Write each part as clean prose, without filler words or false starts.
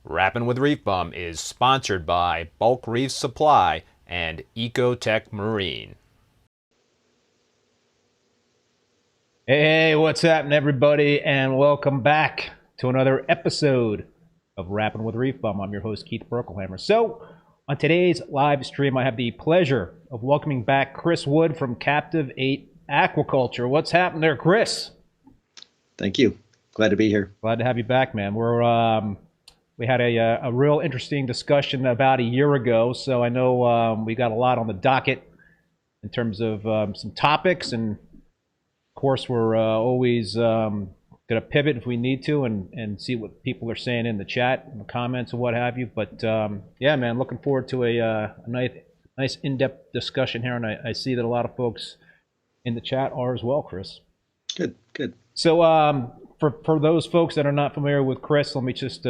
Rappin with ReefBum is sponsored by Bulk Reef Supply and Ecotech Marine. Hey, what's happening, everybody, and welcome back to another episode of Rappin with ReefBum. I'm your host, Keith Berkelhamer. So, on today's live stream, I have the pleasure of welcoming back Chris Wood from Captiv8 Aquaculture. What's happening there, Chris? Thank you. Glad to be here. Glad to have you back, man. We had a real interesting discussion about a year ago, so I know we got a lot on the docket in terms of some topics, and of course we're always going to pivot if we need to and see what people are saying in the chat and the comments and what have you. But yeah, man, looking forward to a nice in-depth discussion here, and I see that a lot of folks in the chat are as well, Chris. Good, good. So for those folks that are not familiar with Chris, let me just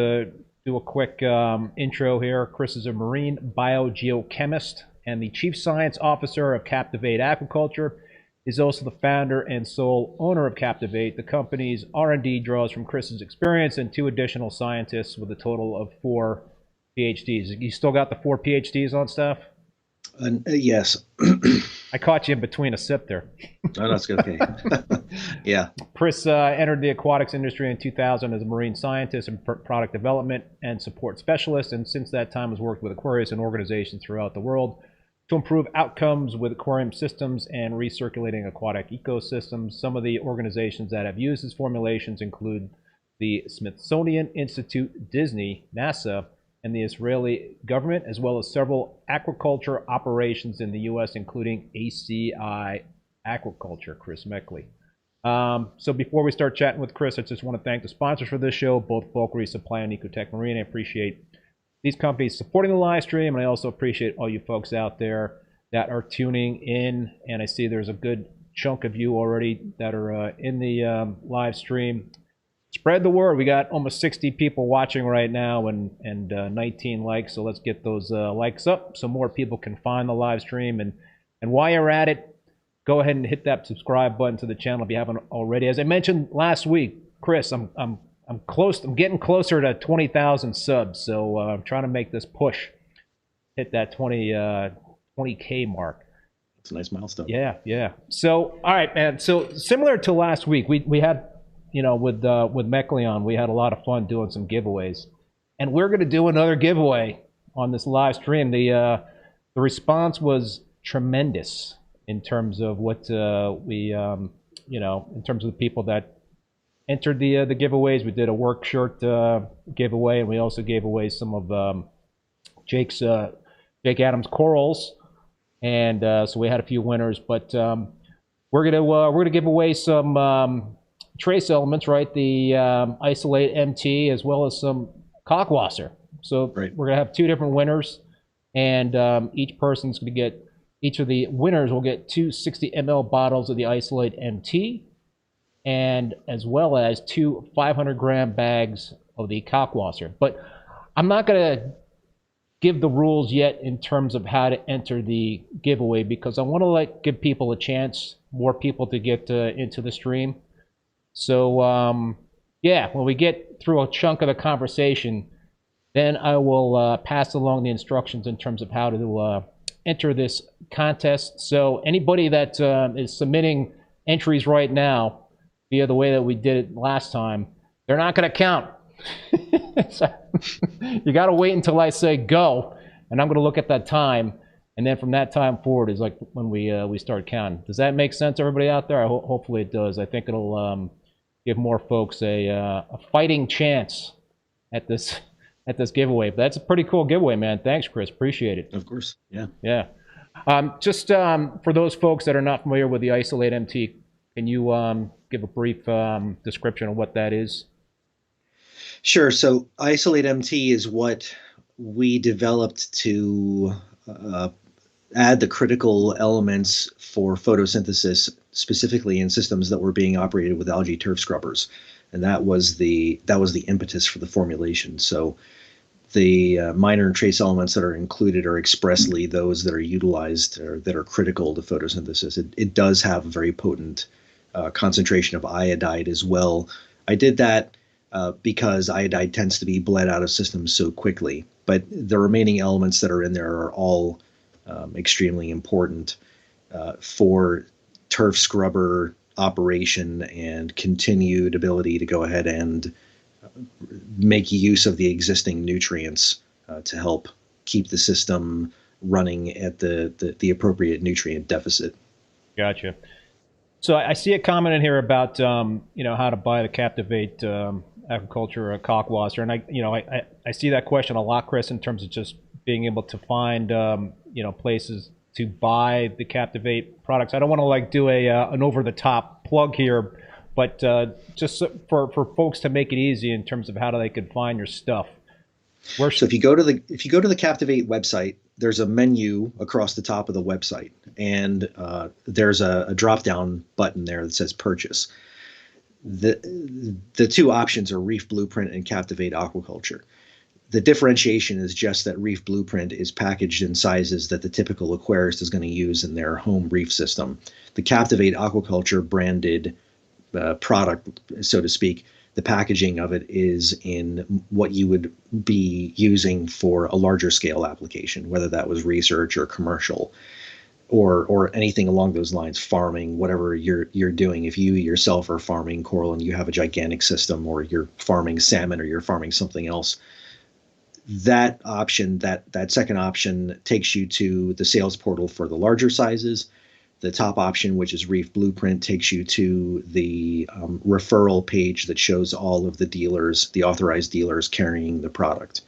do a quick intro here. Chris is a marine biogeochemist and the Chief Science Officer of Captiv8 Aquaculture. He's also the founder and sole owner of Captiv8. The company's R&D draws from Chris's experience and 2 additional scientists with a total of 4 PhDs. You still got the 4 PhDs on staff? Yes. I caught you in between a sip there. Oh, that's okay. Yeah. Chris entered the aquatics industry in 2000 as a marine scientist and product development and support specialist, and since that time has worked with aquarists and organizations throughout the world to improve outcomes with aquarium systems and recirculating aquatic ecosystems. Some of the organizations that have used his formulations include the Smithsonian Institute, Disney, NASA, and the Israeli government, as well as several aquaculture operations in the U.S., including ACI Aquaculture, Chris Meckley. So before we start chatting with Chris, I just want to thank the sponsors for this show, both Bulk Reef Supply and Ecotech Marine. I appreciate these companies supporting the live stream, and I also appreciate all you folks out there that are tuning in. And I see there's a good chunk of you already that are in the live stream. Spread the word. We got almost 60 people watching right now and 19 likes. So let's get those likes up so more people can find the live stream. And while you're at it, go ahead and hit that subscribe button to the channel if you haven't already. As I mentioned last week, Chris, I'm close. I'm getting closer to 20,000 subs. So I'm trying to make this push, hit that 20K mark. It's a nice milestone. Yeah, yeah. So all right, man. So similar to last week, we had with Mecleon, we had a lot of fun doing some giveaways, and we're going to do another giveaway on this live stream. The response was tremendous in terms of what in terms of the people that entered the giveaways. We did a work shirt giveaway, and we also gave away some of Jake Adams corals, and so we had a few winners. But we're gonna give away some trace elements, right? The Isolate MT as well as some Kalkwasser. So Right. we're gonna have two different winners, and each of the winners will get two 60 ml bottles of the Isolate MT, and as well as two 500-gram bags of the Kalkwasser. But I'm not gonna give the rules yet in terms of how to enter the giveaway, because I want to give people a chance, more people to get into the stream. So yeah, when we get through a chunk of the conversation, then I will pass along the instructions in terms of how to enter this contest. So anybody that is submitting entries right now via the way that we did it last time, they're not going to count. So, you got to wait until I say go, and I'm going to look at that time, and then from that time forward is like when we start counting. Does that make sense, everybody out there? Hopefully it does. I think it'll give more folks a fighting chance at this giveaway. But that's a pretty cool giveaway, man. Thanks, Chris. Appreciate it. Of course. Yeah. Yeah. Just for those folks that are not familiar with the Isolate MT, can you give a brief description of what that is? Sure. So Isolate MT is what we developed to add the critical elements for photosynthesis, specifically in systems that were being operated with algae turf scrubbers, and that was the impetus for the formulation. So the minor and trace elements that are included are expressly those that are utilized or that are critical to photosynthesis. It does have a very potent concentration of iodide as well. I did that because iodide tends to be bled out of systems so quickly. But the remaining elements that are in there are all extremely important for turf scrubber operation and continued ability to go ahead and make use of the existing nutrients to help keep the system running at the appropriate nutrient deficit. Gotcha. So I see a comment in here about how to buy the Captiv8 Aquaculture Kalkwasser, and I see that question a lot, Chris, in terms of just being able to find places to buy the Captiv8 products. I don't want to do an over the top plug here, but just for folks to make it easy in terms of how they could find your stuff. So if you go to the Captiv8 website, there's a menu across the top of the website, and there's a drop down button there that says purchase. The two options are Reef Blueprint and Captiv8 Aquaculture. The differentiation is just that Reef Blueprint is packaged in sizes that the typical aquarist is going to use in their home reef system. The Captiv8 Aquaculture branded product, so to speak, the packaging of it is in what you would be using for a larger scale application, whether that was research or commercial or anything along those lines, farming, whatever you're doing. If you yourself are farming coral and you have a gigantic system, or you're farming salmon, or you're farming something else, that option, that second option, takes you to the sales portal for the larger sizes. The top option, which is Reef Blueprint, takes you to the referral page that shows all of the dealers, the authorized dealers carrying the product.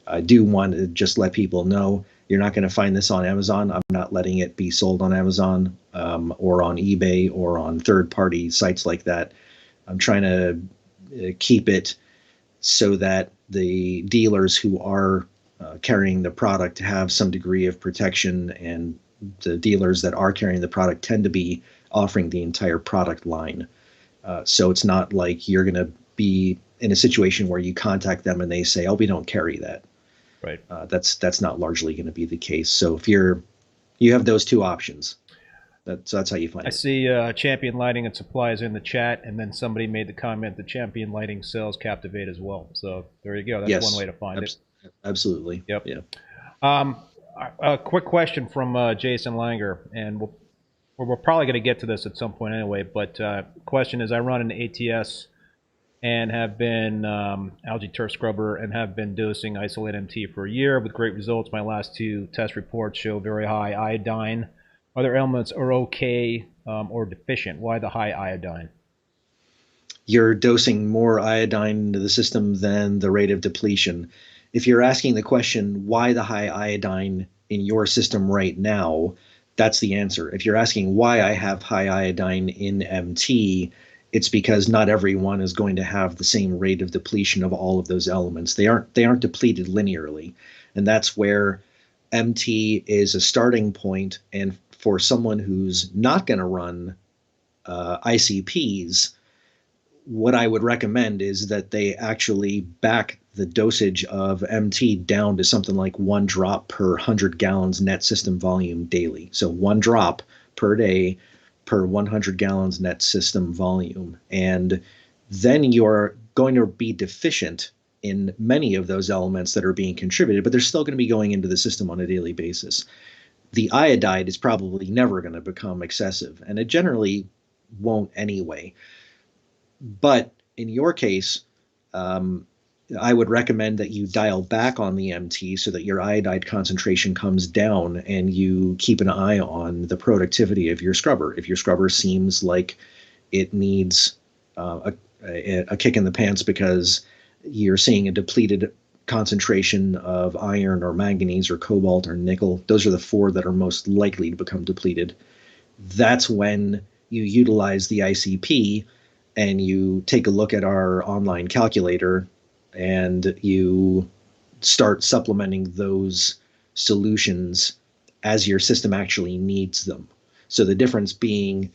I do want to just let people know, you're not going to find this on Amazon. I'm not letting it be sold on Amazon or on eBay or on third-party sites like that. I'm trying to keep it so that the dealers who are carrying the product have some degree of protection, and the dealers that are carrying the product tend to be offering the entire product line. So it's not like you're going to be in a situation where you contact them and they say, "Oh, we don't carry that." Right. That's not largely going to be the case. So if you have those two options, that's how you find I it. see Champion Lighting and Supplies in the chat, and then somebody made the comment that Champion Lighting sells Captiv8 as well. So there you go. That's Yes, one way to find it. Absolutely. Yep. Yeah. A quick question from Jason Langer, and we're probably going to get to this at some point anyway, but question is, I run an ATS and have been algae turf scrubber and have been dosing isolate MT for a year with great results. My last 2 test reports show very high iodine. Other elements are okay or deficient. Why the high iodine? You're dosing more iodine into the system than the rate of depletion. If you're asking the question, why the high iodine in your system right now, that's the answer. If you're asking why I have high iodine in MT, it's because not everyone is going to have the same rate of depletion of all of those elements. They aren't depleted linearly. And that's where MT is a starting point. And for someone who's not going to run ICPs, what I would recommend is that they actually back the dosage of MT down to something like 1 drop per 100 gallons net system volume daily. So 1 drop per day per 100 gallons net system volume. And then you're going to be deficient in many of those elements that are being contributed, but they're still going to be going into the system on a daily basis. The iodide is probably never going to become excessive, and it generally won't anyway. But in your case, I would recommend that you dial back on the MT so that your iodide concentration comes down and you keep an eye on the productivity of your scrubber. If your scrubber seems like it needs a kick in the pants because you're seeing a depleted concentration of iron or manganese or cobalt or nickel, those are the 4 that are most likely to become depleted. That's when you utilize the ICP and you take a look at our online calculator and you start supplementing those solutions as your system actually needs them. So the difference being,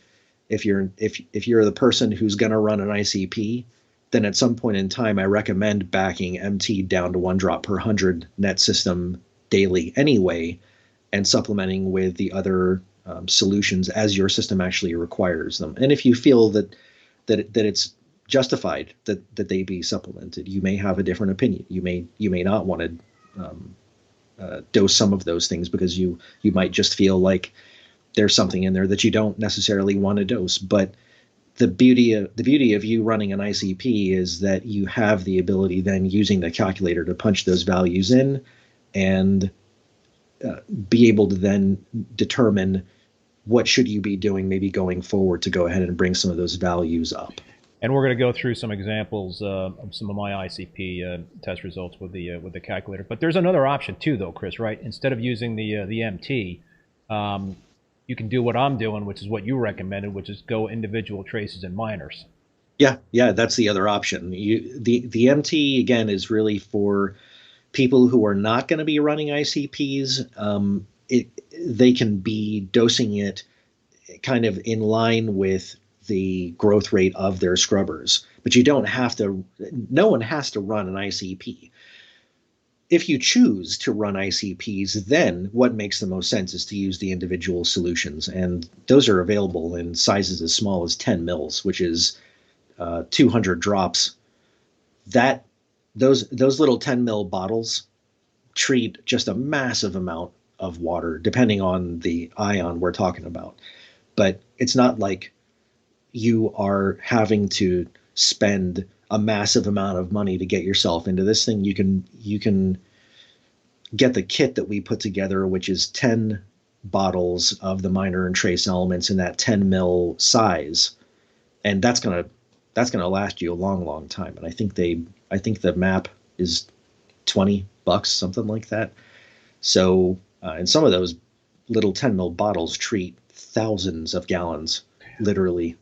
if you're the person who's going to run an ICP, then at some point in time, I recommend backing MT down to 1 drop per 100 net system daily anyway, and supplementing with the other solutions as your system actually requires them. And if you feel that it's justified that they be supplemented, you may have a different opinion. You may not want to dose some of those things because you might just feel like there's something in there that you don't necessarily want to dose. But the beauty of you running an ICP is that you have the ability then, using the calculator, to punch those values in and be able to then determine what should you be doing maybe going forward to go ahead and bring some of those values up. And we're going to go through some examples of some of my ICP test results with the calculator. But there's another option too, though, Chris, right? Instead of using the MT, you can do what I'm doing, which is what you recommended, which is go individual traces and minors. Yeah, that's the other option. The MT, again, is really for people who are not going to be running ICPs. They can be dosing it kind of in line with the growth rate of their scrubbers, but you don't have to. No one has to run an ICP. If you choose to run ICPs, then what makes the most sense is to use the individual solutions, and those are available in sizes as small as 10 mils, which is 200 drops. Those little 10 mil bottles treat just a massive amount of water, depending on the ion we're talking about. But it's not like you are having to spend a massive amount of money to get yourself into this thing. You can get the kit that we put together, which is 10 bottles of the minor and trace elements in that 10 mil size, and that's gonna last you a long time. And I think the map is $20, something like that. So and some of those little 10 mil bottles treat thousands of gallons, literally.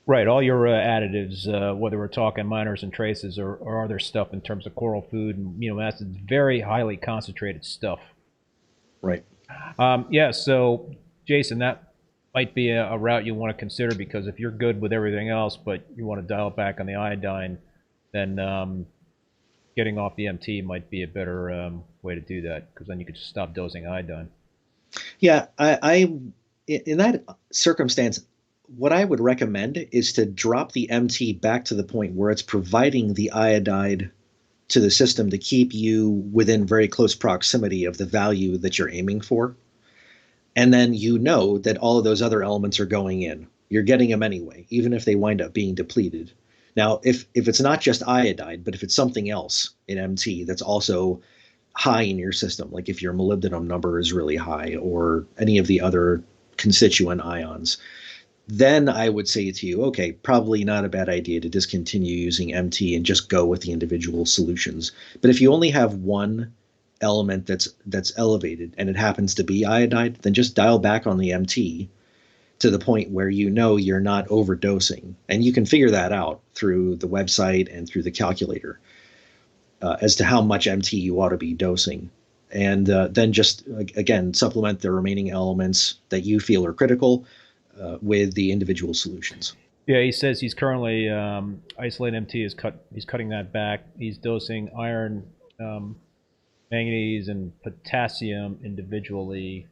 Right, all your additives, whether we're talking minors and traces or other stuff in terms of coral food and amino acids, very highly concentrated stuff. Right. Yeah, so Jason, that might be a route you want to consider, because if you're good with everything else, but you want to dial back on the iodine, then getting off the MT might be a better way to do that, because then you could just stop dosing iodine. Yeah, I in that circumstance, what I would recommend is to drop the MT back to the point where it's providing the iodide to the system to keep you within very close proximity of the value that you're aiming for. And then you know that all of those other elements are going in. You're getting them anyway, even if they wind up being depleted. Now, if it's not just iodide, but if it's something else in MT that's also high in your system, like if your molybdenum number is really high or any of the other constituent ions, then I would say to you, okay, probably not a bad idea to discontinue using MT and just go with the individual solutions. But if you only have one element that's elevated and it happens to be iodide, then just dial back on the MT to the point where you know you're not overdosing. And you can figure that out through the website and through the calculator as to how much MT you ought to be dosing. And then just, again, supplement the remaining elements that you feel are critical with the individual solutions. Yeah, he says he's currently isolated MT he's cutting that back. He's dosing iron, manganese, and potassium individually,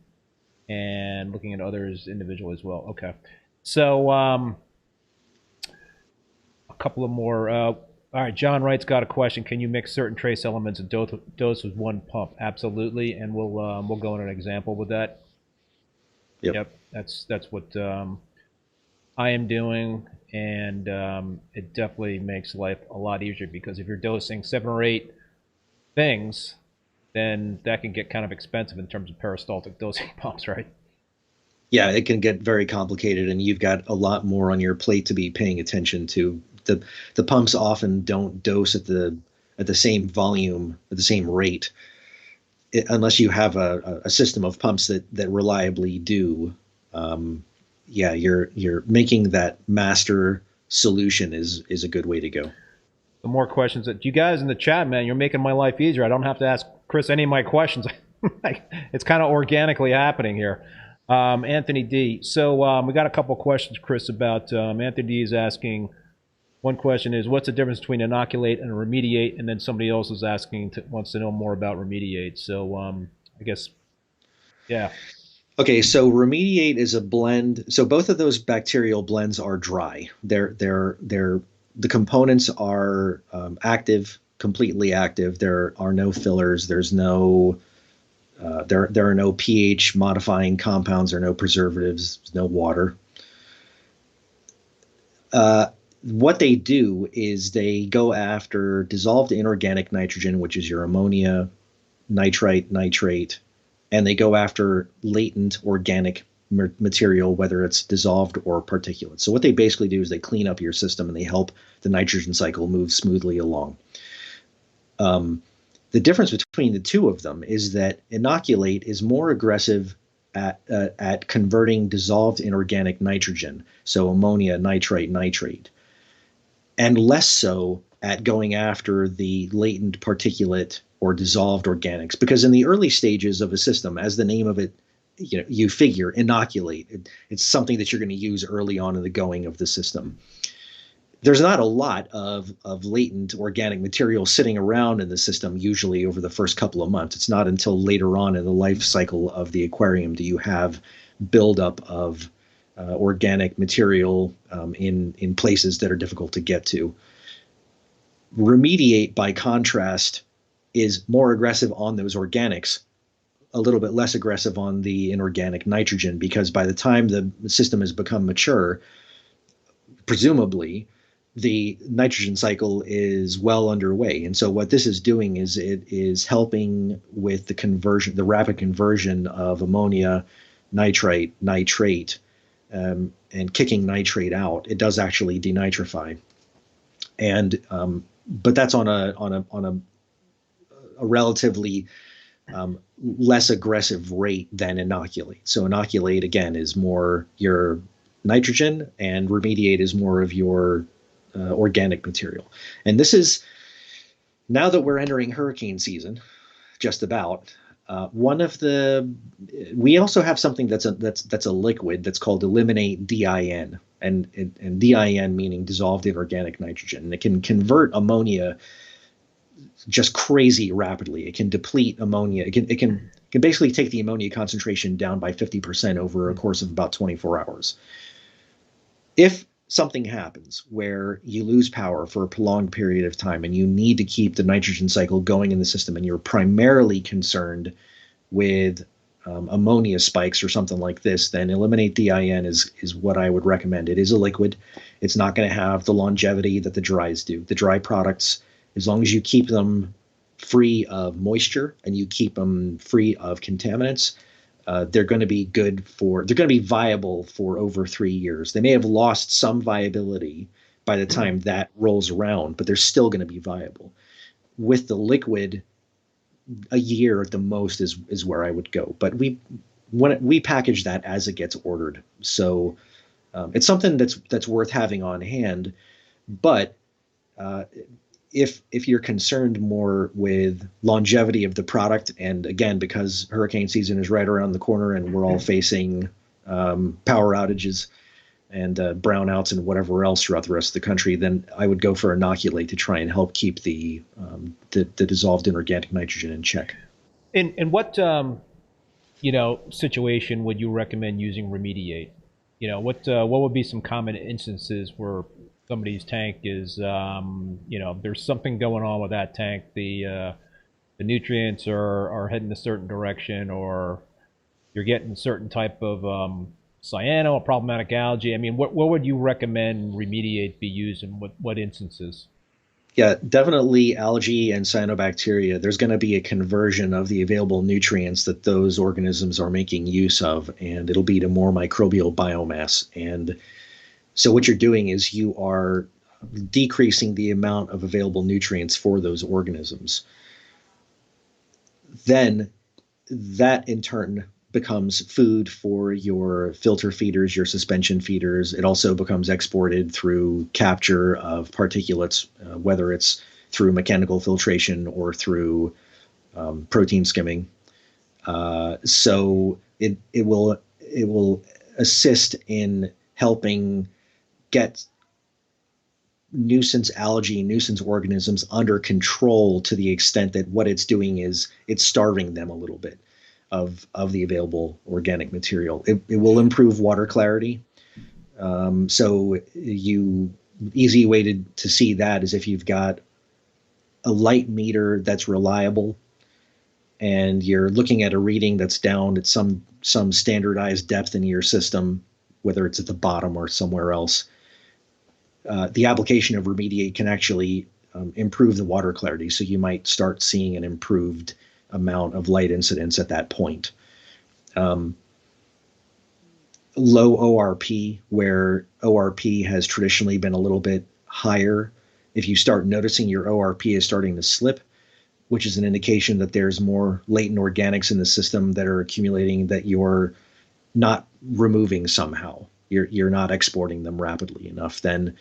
and looking at others individually as well. Okay, so a couple of more. All right, John Wright's got a question. Can you mix certain trace elements and dose with one pump? Absolutely, and we'll go into an example with that. Yep, that's what I am doing, and it definitely makes life a lot easier, because if you're dosing 7 or 8 things, then that can get kind of expensive in terms of peristaltic dosing pumps, right? Yeah, it can get very complicated, and you've got a lot more on your plate to be paying attention to. The pumps often don't dose at the same volume, at the same rate, unless you have a system of pumps that reliably do. Yeah, you're making that master solution is a good way to go. The more questions that you guys in the chat, man, you're making my life easier. I don't have to ask Chris any of my questions. It's kind of organically happening here. Anthony D. So we got a couple questions, Chris, about Anthony D is asking. One question is, what's the difference between inoculate and remediate? And then somebody else is asking, wants to know more about remediate. So I guess, yeah. Okay, so remediate is a blend. So both of those bacterial blends are dry. The components are active, completely active. There are no fillers. There's no there are no pH modifying compounds or no preservatives, no water. What they do is they go after dissolved inorganic nitrogen, which is your ammonia, nitrite, nitrate, and they go after latent organic material, whether it's dissolved or particulate. So what they basically do is they clean up your system and they help the nitrogen cycle move smoothly along. The difference between the two of them is that inoculate is more aggressive at converting dissolved inorganic nitrogen, so ammonia, nitrite, nitrate, and less so at going after the latent particulate or dissolved organics. Because in the early stages of a system, as the name of it, you figure, inoculate, it's something that you're going to use early on in the going of the system. There's not a lot of latent organic material sitting around in the system usually over the first couple of months. It's not until later on in the life cycle of the aquarium do you have buildup of organic material in places that are difficult to get to. Remediate, by contrast, is more aggressive on those organics, a little bit less aggressive on the inorganic nitrogen, because by the time the system has become mature, presumably the nitrogen cycle is well underway. And so what this is doing is it is helping with the conversion, the rapid conversion of ammonia, nitrite, nitrate, and kicking nitrate out. It does actually denitrify, and but that's on a relatively less aggressive rate than inoculate. So inoculate, again, is more your nitrogen, and remediate is more of your organic material. And this is, now that we're entering hurricane season, just about. We also have something that's a liquid that's called eliminate DIN, and DIN meaning dissolved inorganic nitrogen. And it can convert ammonia just crazy rapidly. It can deplete ammonia. It can basically take the ammonia concentration down by 50% over a course of about 24 hours. If something happens where you lose power for a prolonged period of time and you need to keep the nitrogen cycle going in the system, and you're primarily concerned with ammonia spikes or something like this, then eliminate DIN is what I would recommend. It is a liquid. It's not going to have the longevity that the dries do. The dry products, as long as you keep them free of moisture and you keep them free of contaminants, they're going to be they're going to be viable for over 3 years. They may have lost some viability by the time that rolls around, but they're still going to be viable. With the liquid, a year at the most is where I would go. But we package that as it gets ordered, so it's something that's worth having on hand. But if you're concerned more with longevity of the product, and again, because hurricane season is right around the corner and we're all facing power outages and brownouts and whatever else throughout the rest of the country, then I would go for inoculate to try and help keep the dissolved inorganic nitrogen in check. In what situation would you recommend using remediate? What would be some common instances where somebody's tank is there's something going on with that tank, the nutrients are heading a certain direction, or you're getting a certain type of cyano, a problematic algae. I mean, what would you recommend remediate be used in what instances? Yeah, definitely algae and cyanobacteria. There's going to be a conversion of the available nutrients that those organisms are making use of, and it'll be to more microbial biomass. And so what you're doing is you are decreasing the amount of available nutrients for those organisms. Then that in turn becomes food for your filter feeders, your suspension feeders. It also becomes exported through capture of particulates, whether it's through mechanical filtration or through protein skimming. So it will assist in helping get nuisance algae, nuisance organisms under control, to the extent that what it's doing is it's starving them a little bit of the available organic material. It will improve water clarity. So easy way to see that is if you've got a light meter that's reliable and you're looking at a reading that's down at some standardized depth in your system, whether it's at the bottom or somewhere else, the application of remediate can actually improve the water clarity. So you might start seeing an improved amount of light incidence at that point. Low ORP, where ORP has traditionally been a little bit higher, if you start noticing your ORP is starting to slip, which is an indication that there's more latent organics in the system that are accumulating that you're not removing somehow, you're not exporting them rapidly enough, then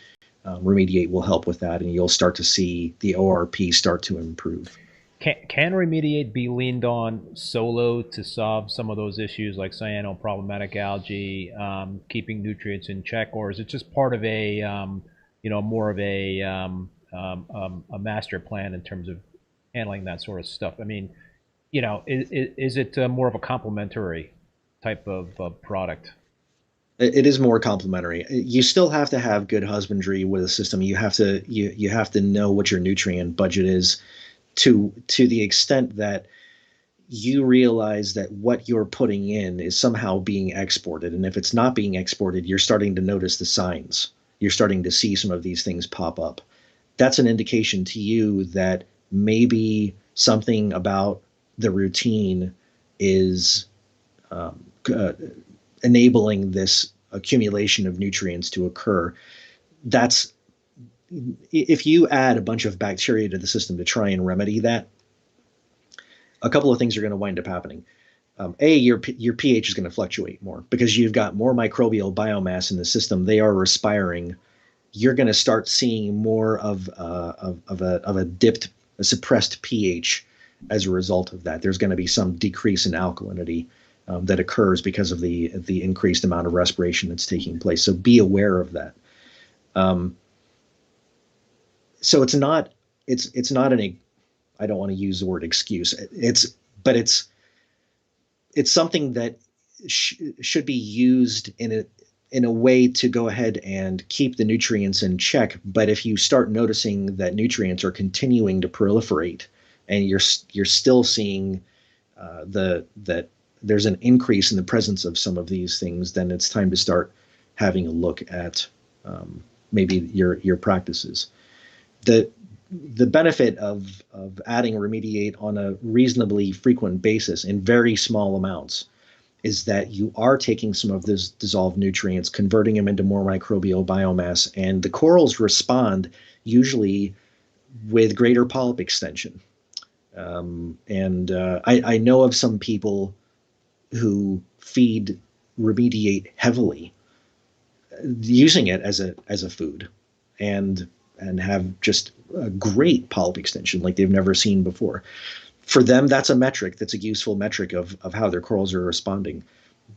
remediate will help with that, and you'll start to see the ORP start to improve. Can remediate be leaned on solo to solve some of those issues like cyano, problematic algae, keeping nutrients in check, or is it just part of a more of a master plan in terms of handling that sort of stuff? I mean, is it more of a complementary type of product? It is more complementary. You still have to have good husbandry with a system. You have to know what your nutrient budget is, to the extent that you realize that what you're putting in is somehow being exported. And if it's not being exported, you're starting to notice the signs. You're starting to see some of these things pop up. That's an indication to you that maybe something about the routine is enabling this accumulation of nutrients to occur. That's if you add a bunch of bacteria to the system to try and remedy that, a couple of things are going to wind up happening. Your pH is going to fluctuate more because you've got more microbial biomass in the system. They are respiring. You're going to start seeing more of a dipped, a suppressed pH as a result of that. There's going to be some decrease in alkalinity that occurs because of the increased amount of respiration that's taking place. So be aware of that. So it's not an, I don't want to use the word excuse. But it's something that should be used in a way to go ahead and keep the nutrients in check. But if you start noticing that nutrients are continuing to proliferate, and you're still seeing that there's an increase in the presence of some of these things, then it's time to start having a look at maybe your practices. The benefit of adding remediate on a reasonably frequent basis in very small amounts is that you are taking some of those dissolved nutrients, converting them into more microbial biomass, and the corals respond usually with greater polyp extension. I know of some people who feed remediate heavily, using it as a food, and have just a great polyp extension like they've never seen before. For them, that's a metric. That's a useful metric of how their corals are responding.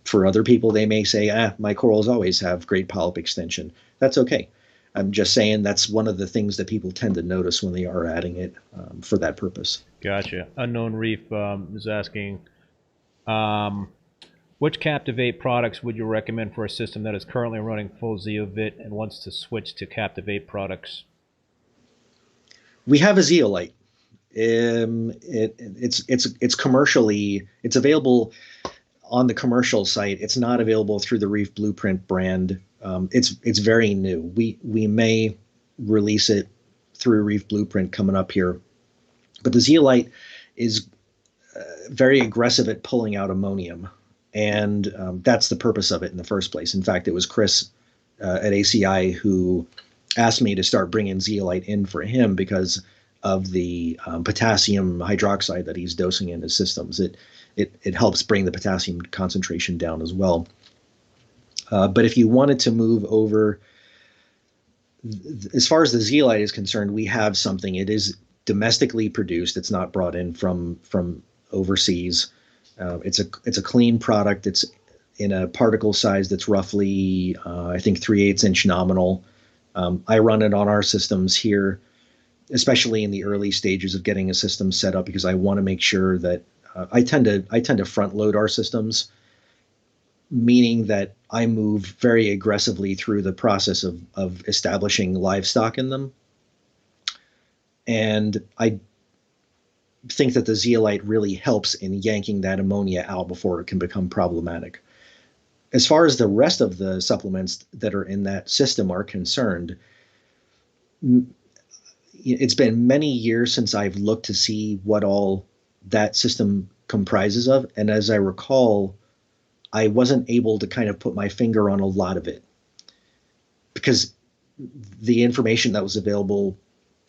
For other people, they may say, my corals always have great polyp extension. That's okay. I'm just saying that's one of the things that people tend to notice when they are adding it for that purpose. Gotcha. Unknown Reef is asking, which Captiv8 products would you recommend for a system that is currently running full Zeovit and wants to switch to Captiv8 products? We have a zeolite. It's commercially, it's available on the commercial site. It's not available through the Reef Blueprint brand. It's very new. We may release it through Reef Blueprint coming up here, but the zeolite is very aggressive at pulling out ammonium, and that's the purpose of it in the first place. In fact, it was Chris at ACI who asked me to start bringing zeolite in for him because of the potassium hydroxide that he's dosing in his systems. It helps bring the potassium concentration down as well. But if you wanted to move over, as far as the zeolite is concerned, we have something. It is domestically produced. It's not brought in from overseas. It's a clean product. It's in a particle size that's roughly, I think, 3/8 inch nominal. I run it on our systems here, especially in the early stages of getting a system set up, because I want to make sure that I tend to front load our systems, meaning that I move very aggressively through the process of establishing livestock in them. And I think that the zeolite really helps in yanking that ammonia out before it can become problematic. As far as the rest of the supplements that are in that system are concerned, it's been many years since I've looked to see what all that system comprises of. And as I recall, I wasn't able to kind of put my finger on a lot of it because the information that was available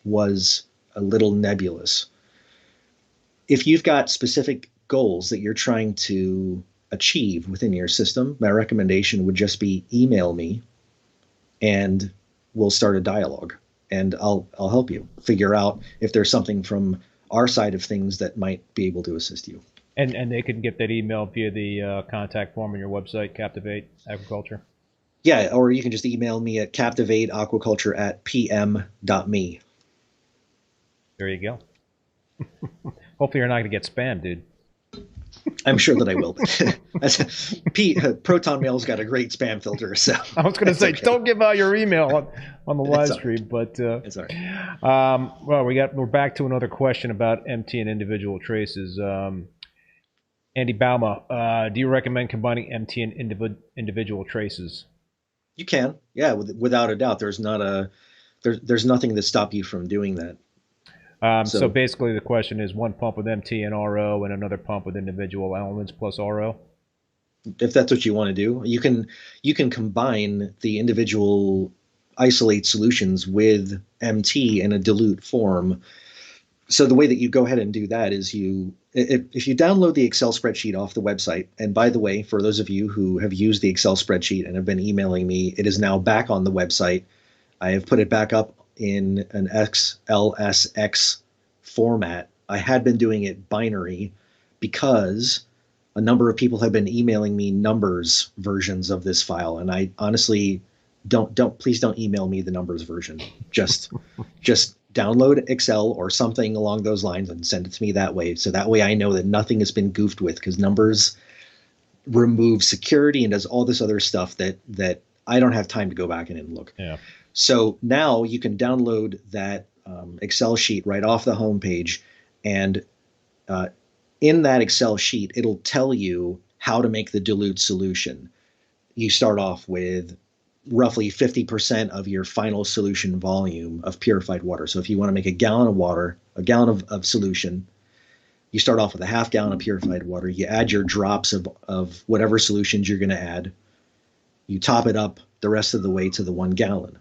was a little nebulous. If you've got specific goals that you're trying to achieve within your system, my recommendation would just be email me and we'll start a dialogue, and I'll help you figure out if there's something from our side of things that might be able to assist you. And they can get that email via the contact form on your website, Captiv8 Aquaculture? Yeah, or you can just email me at captiv8aquaculture@pm.me. There you go. Hopefully you're not going to get spammed, dude. I'm sure that I will. Proton Mail's got a great spam filter, so I was going to say, okay. Don't give out your email on the live stream, but it's all right. Well, we're back to another question about MT and individual traces. Andy Bauma, do you recommend combining MT and individual traces? You can, yeah, without a doubt. There's nothing that stops you from doing that. So basically the question is one pump with MT and RO and another pump with individual elements plus RO? If that's what you want to do, you can combine the individual isolate solutions with MT in a dilute form. So the way that you go ahead and do that is if you download the Excel spreadsheet off the website, and by the way, for those of you who have used the Excel spreadsheet and have been emailing me, it is now back on the website. I have put it back up in an XLSX format. I had been doing it binary because a number of people have been emailing me numbers versions of this file, and I honestly please don't email me the numbers version. Just download Excel or something along those lines and send it to me that way. So that way I know that nothing has been goofed with, because numbers remove security and does all this other stuff that I don't have time to go back in and look. Yeah. So now you can download that Excel sheet right off the homepage and in that Excel sheet, it'll tell you how to make the dilute solution. You start off with roughly 50% of your final solution volume of purified water. So if you want to make a gallon of water, a gallon of solution, you start off with a half gallon of purified water. You add your drops of whatever solutions you're going to add. You top it up the rest of the way to the 1 gallon.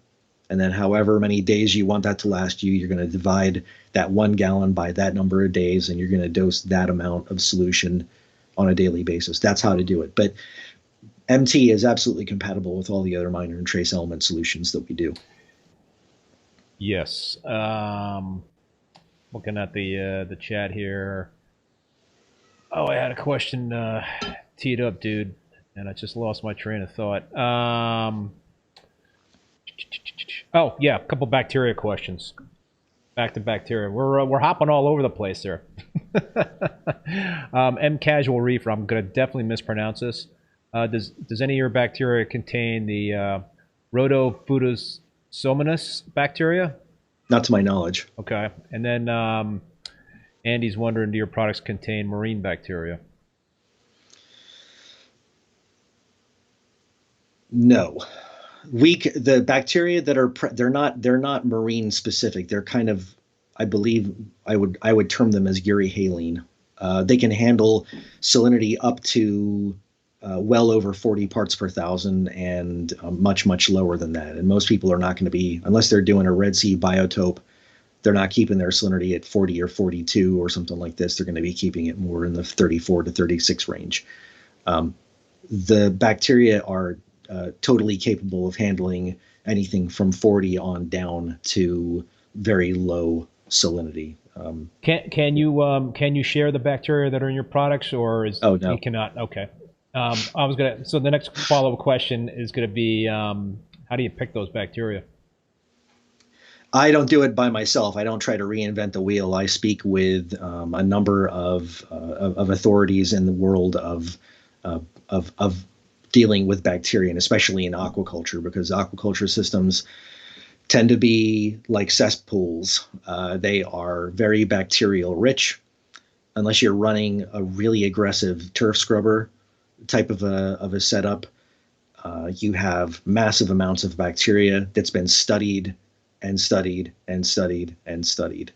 And then however many days you want that to last you, you're going to divide that 1 gallon by that number of days, and you're going to dose that amount of solution on a daily basis. That's how to do it. But MT is absolutely compatible with all the other minor and trace element solutions that we do. Yes. Looking at the chat here. Oh, I had a question teed up, dude, and I just lost my train of thought. Oh, yeah, a couple bacteria questions. Back to bacteria. We're hopping all over the place there. M Casual Reefer. I'm going to definitely mispronounce this. Does any of your bacteria contain the Rhodophytosomonas bacteria? Not to my knowledge. Okay. And then Andy's wondering, do your products contain marine bacteria? No. The bacteria that are they're not marine specific. They're kind of, I believe I would term them as euryhaline. They can handle salinity up to well over 40 parts per thousand, and much lower than that. And most people are not going to be, unless they're doing a Red Sea biotope, they're not keeping their salinity at 40 or 42 or something like this. They're going to be keeping it more in the 34 to 36 range. The bacteria are totally capable of handling anything from 40 on down to very low salinity. Can you share the bacteria that are in your products, or is oh no, you cannot? Okay. So the next follow-up question is going to be, how do you pick those bacteria? I don't do it by myself. I don't try to reinvent the wheel. I speak with a number of authorities in the world of dealing with bacteria, and especially in aquaculture, because aquaculture systems tend to be like cesspools. They are very bacterial rich, unless you're running a really aggressive turf scrubber type of a setup. You have massive amounts of bacteria that's been studied and studied and studied and studied.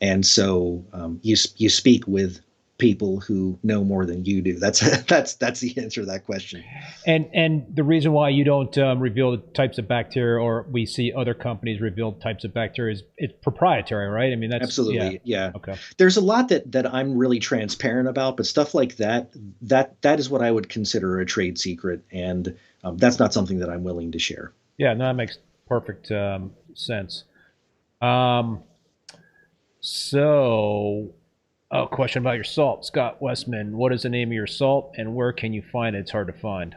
And so you speak with people who know more than you do. That's the answer to that question. And the reason why you don't reveal the types of bacteria, or we see other companies reveal types of bacteria, is it's proprietary, right? I mean, that's absolutely, yeah. Okay. There's a lot that I'm really transparent about, but stuff like that is what I would consider a trade secret, and that's not something that I'm willing to share. Yeah, no, that makes perfect sense. So, a question about your salt. Scott Westman, what is the name of your salt and where can you find it? It's hard to find.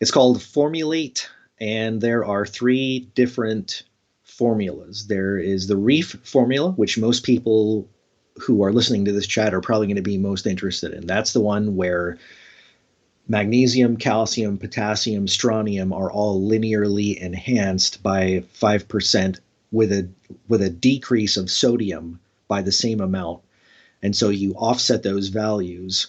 It's called Formulate, and there are 3 different formulas. There is the reef formula, which most people who are listening to this chat are probably going to be most interested in. That's the one where magnesium, calcium, potassium, strontium are all linearly enhanced by 5% with a decrease of sodium by the same amount. And so you offset those values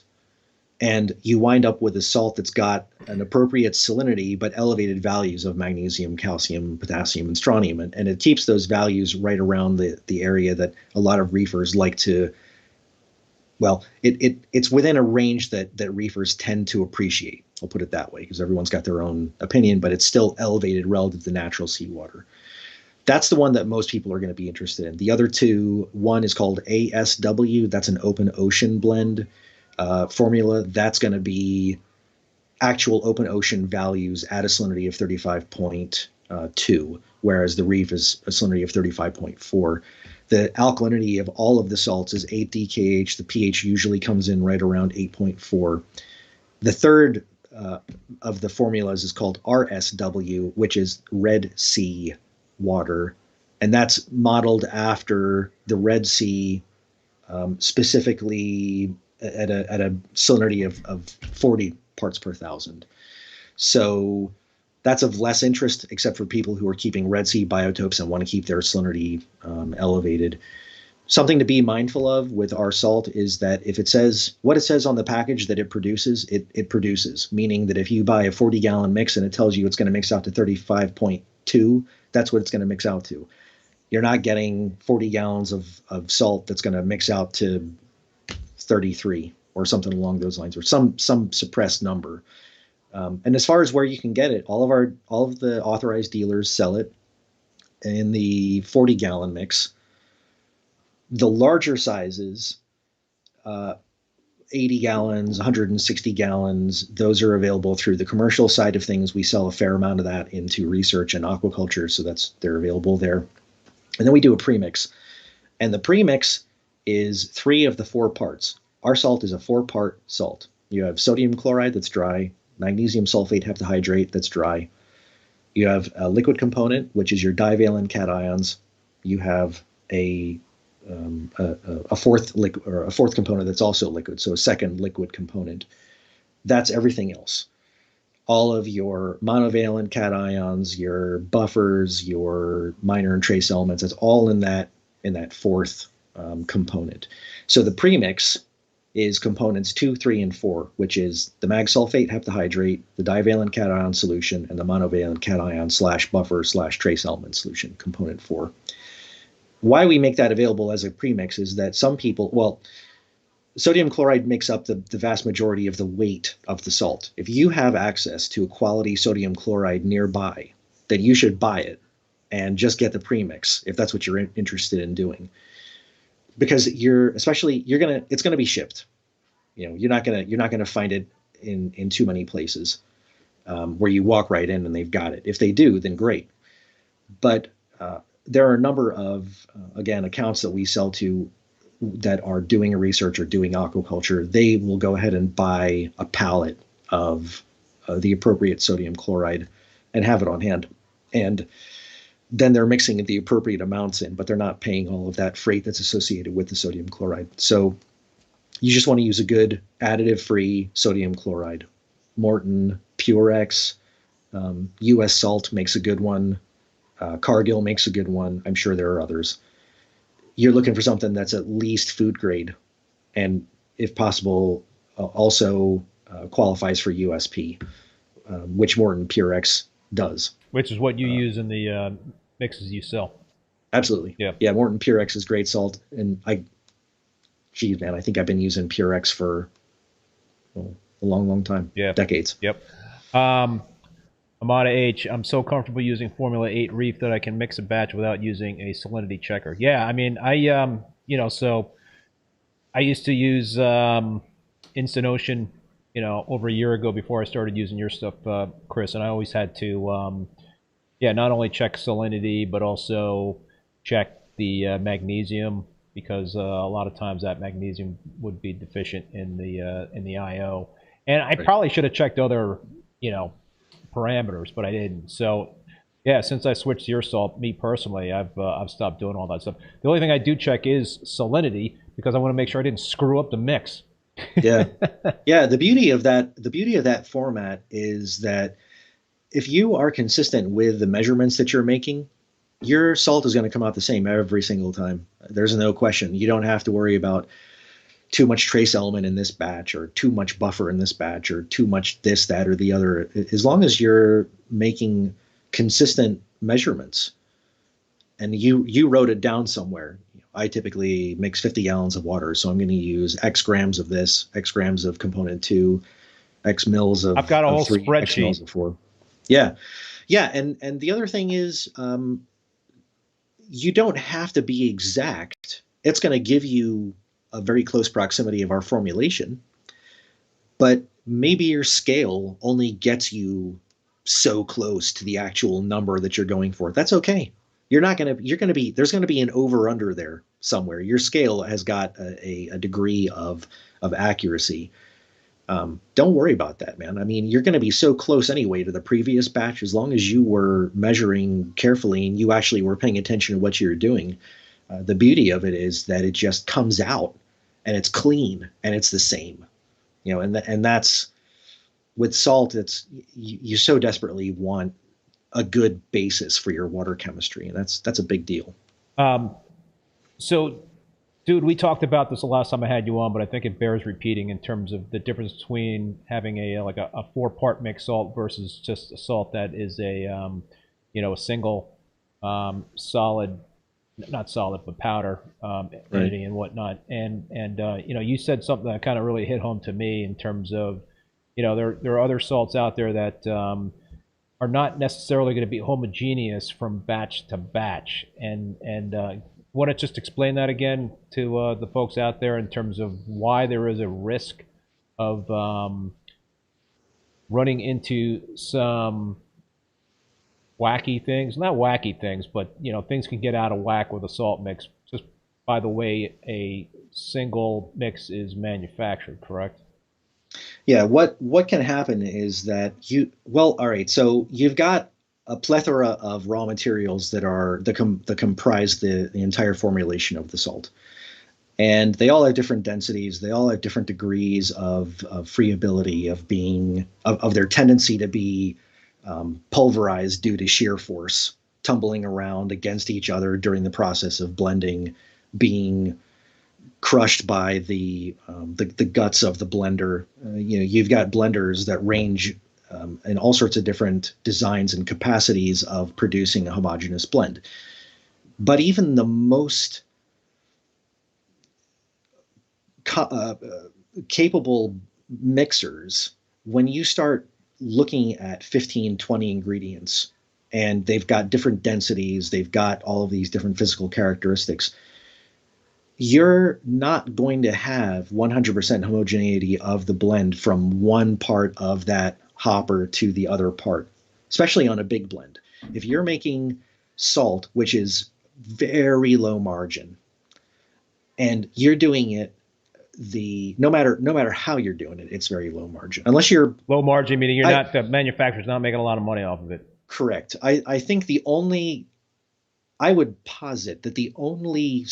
and you wind up with a salt that's got an appropriate salinity, but elevated values of magnesium, calcium, potassium, and strontium. And it keeps those values right around the area that a lot of reefers like to, well, it's within a range that reefers tend to appreciate. I'll put it that way, because everyone's got their own opinion, but it's still elevated relative to natural seawater. That's the one that most people are going to be interested in. The other 2, one is called ASW. That's an open ocean blend formula. That's going to be actual open ocean values at a salinity of 35.2, whereas the reef is a salinity of 35.4. The alkalinity of all of the salts is 8 DKH. The pH usually comes in right around 8.4. The third of the formulas is called RSW, which is Red Sea water, and that's modeled after the Red Sea, specifically at a salinity of 40 parts per thousand. So that's of less interest, except for people who are keeping Red Sea biotopes and want to keep their salinity elevated. Something to be mindful of with our salt is that if it says what it says on the package that it produces, it produces, meaning that if you buy a 40-gallon mix and it tells you it's going to mix out to 35.2, that's what it's going to mix out to. You're not getting 40 gallons of salt that's going to mix out to 33 or something along those lines, or some suppressed number. And as far as where you can get it, all of the authorized dealers sell it in the 40-gallon mix. The larger sizes, 80 gallons, 160 gallons, those are available through the commercial side of things. We sell a fair amount of that into research and aquaculture, so they're available there. And then we do a premix. And the premix is 3 of the 4 parts. Our salt is a 4-part salt. You have sodium chloride that's dry, magnesium sulfate heptahydrate that's dry. You have a liquid component, which is your divalent cations. You have a fourth liquid, or a fourth component that's also liquid, so a second liquid component. That's everything else. All of your monovalent cations, your buffers, your minor and trace elements, it's all in that fourth component. So the premix is components 2, 3, and 4, which is the mag sulfate heptahydrate, the divalent cation solution, and the monovalent cation / buffer / trace element solution, component 4. Why we make that available as a premix is that some people, well, sodium chloride makes up the vast majority of the weight of the salt. If you have access to a quality sodium chloride nearby, then you should buy it and just get the premix if that's what you're interested in doing. Because it's gonna be shipped. You know, you're not gonna find it in too many places where you walk right in and they've got it. If they do, then great. But there are a number of, again, accounts that we sell to that are doing research or doing aquaculture. They will go ahead and buy a pallet of the appropriate sodium chloride and have it on hand. And then they're mixing the appropriate amounts in, but they're not paying all of that freight that's associated with the sodium chloride. So you just want to use a good additive-free sodium chloride. Morton, Purex, US Salt makes a good one. Cargill makes a good one. I'm sure there are others. You're looking for something that's at least food grade, and if possible, also qualifies for USP, which Morton Purex does. Which is what you use in the mixes you sell. Absolutely. Yeah. Morton Purex is great salt, and I think I've been using Purex for a long time. Yeah, decades. Yep. Amada H, I'm so comfortable using Formula 8 Reef that I can mix a batch without using a salinity checker. Yeah, I mean, so I used to use Instant Ocean, over a year ago before I started using your stuff, Chris, and I always had to, not only check salinity, but also check the magnesium, because a lot of times that magnesium would be deficient in the IO. And I probably should have checked other, parameters, but I didn't. So yeah, since I switched to your salt, me personally, I've stopped doing all that stuff. The only thing I do check is salinity, because I want to make sure I didn't screw up the mix. Yeah. The beauty of that format is that if you are consistent with the measurements that you're making, your salt is going to come out the same every single time. There's no question. You don't have to worry about too much trace element in this batch, or too much buffer in this batch, or too much this, that, or the other. As long as you're making consistent measurements and you wrote it down somewhere. I typically mix 50 gallons of water, so I'm going to use X grams of this, X grams of component 2, X mils of I've got a whole 3, spreadsheet. X mils of 4. Yeah. And the other thing is, you don't have to be exact. It's going to give you a very close proximity of our formulation, but maybe your scale only gets you so close to the actual number that you're going for. That's okay. There's going to be an over under there somewhere. Your scale has got a degree of accuracy. Don't worry about that, man. I mean, you're going to be so close anyway to the previous batch, as long as you were measuring carefully and you actually were paying attention to what you're doing. The beauty of it is that it just comes out and it's clean and it's the same, and that's with salt. It's you so desperately want a good basis for your water chemistry, and that's a big deal. So Dude, we talked about this the last time I had you on, but I think it bears repeating in terms of the difference between having a 4-part mixed salt versus just a salt that is a single solid, not solid but powder entity and whatnot. And you said something that kind of really hit home to me in terms of there are other salts out there that are not necessarily going to be homogeneous from batch to batch. And want to just explain that again to the folks out there in terms of why there is a risk of running into some wacky things, not wacky things, but things can get out of whack with a salt mix just by the way a single mix is manufactured, correct? Yeah, what can happen is that all right, so you've got a plethora of raw materials that comprise the entire formulation of the salt. And they all have different densities, they all have different degrees of friability, of their tendency to be pulverized due to shear force, tumbling around against each other during the process of blending, being crushed by the guts of the blender. You've got blenders that range in all sorts of different designs and capacities of producing a homogeneous blend. But even the most capable mixers, when you start looking at 15, 20 ingredients, and they've got different densities, they've got all of these different physical characteristics, you're not going to have 100% homogeneity of the blend from one part of that hopper to the other part, especially on a big blend. If you're making salt, which is very low margin, and you're doing it no matter how you're doing it, it's very low margin. Unless you're low margin, meaning the manufacturer's not making a lot of money off of it. Correct. I think I would posit that the only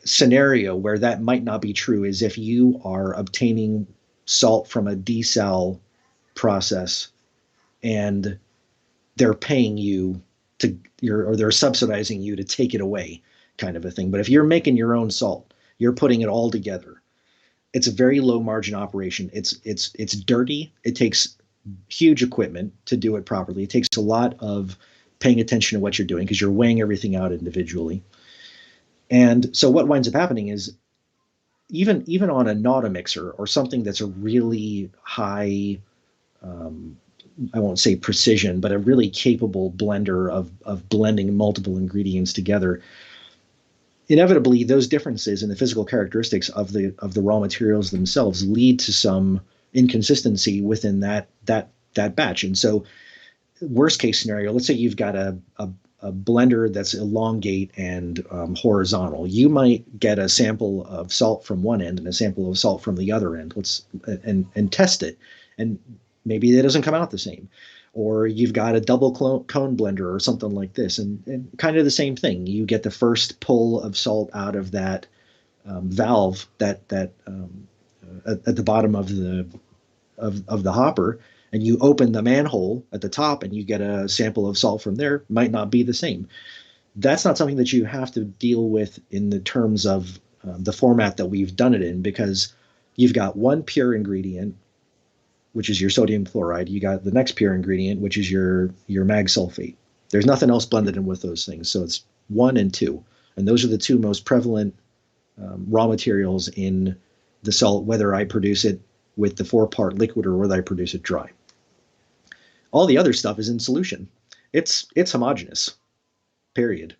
scenario where that might not be true is if you are obtaining salt from a desal process and they're paying you or they're subsidizing you to take it away, kind of a thing. But if you're making your own salt, you're putting it all together. It's a very low margin operation. It's dirty. It takes huge equipment to do it properly. It takes a lot of paying attention to what you're doing because you're weighing everything out individually. And so what winds up happening is even on a not a mixer or something that's a really high, I won't say precision, but a really capable blender of blending multiple ingredients together, inevitably those differences in the physical characteristics of the raw materials themselves lead to some inconsistency within that batch. And so worst case scenario, let's say you've got a blender that's elongate and horizontal. You might get a sample of salt from one end and a sample of salt from the other end. And test it, and maybe it doesn't come out the same. Or you've got a double cone blender or something like this, and kind of the same thing. You get the first pull of salt out of that valve that at the bottom of the hopper, and you open the manhole at the top and you get a sample of salt from there. Might not be the same. That's not something that you have to deal with in the terms of the format that we've done it in, because you've got one pure ingredient, which is your sodium chloride. You got the next pure ingredient, which is your mag sulfate. There's nothing else blended in with those things. So it's 1 and 2. And those are the two most prevalent raw materials in the salt, whether I produce it with the 4-part liquid or whether I produce it dry. All the other stuff is in solution. It's homogeneous, period.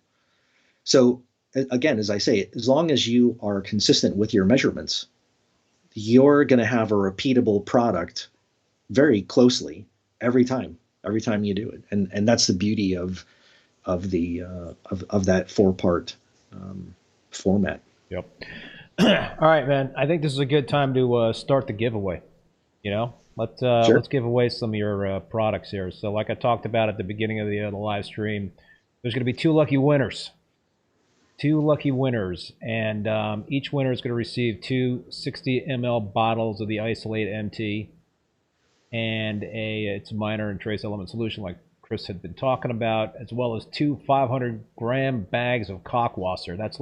So again, as I say, as long as you are consistent with your measurements, you're going to have a repeatable product very closely every time you do it. And that's the beauty of that 4-part format. Yep. All right, man. I think this is a good time to start the giveaway. Sure. Let's give away some of your products here. So, like I talked about at the beginning of the live stream, there's going to be 2 lucky winners. 2 lucky winners, and each winner is going to receive 2 60 ml bottles of the Isolate MT and it's a minor and trace element solution like Chris had been talking about, as well as 2 500-gram bags of Cockwasser. That's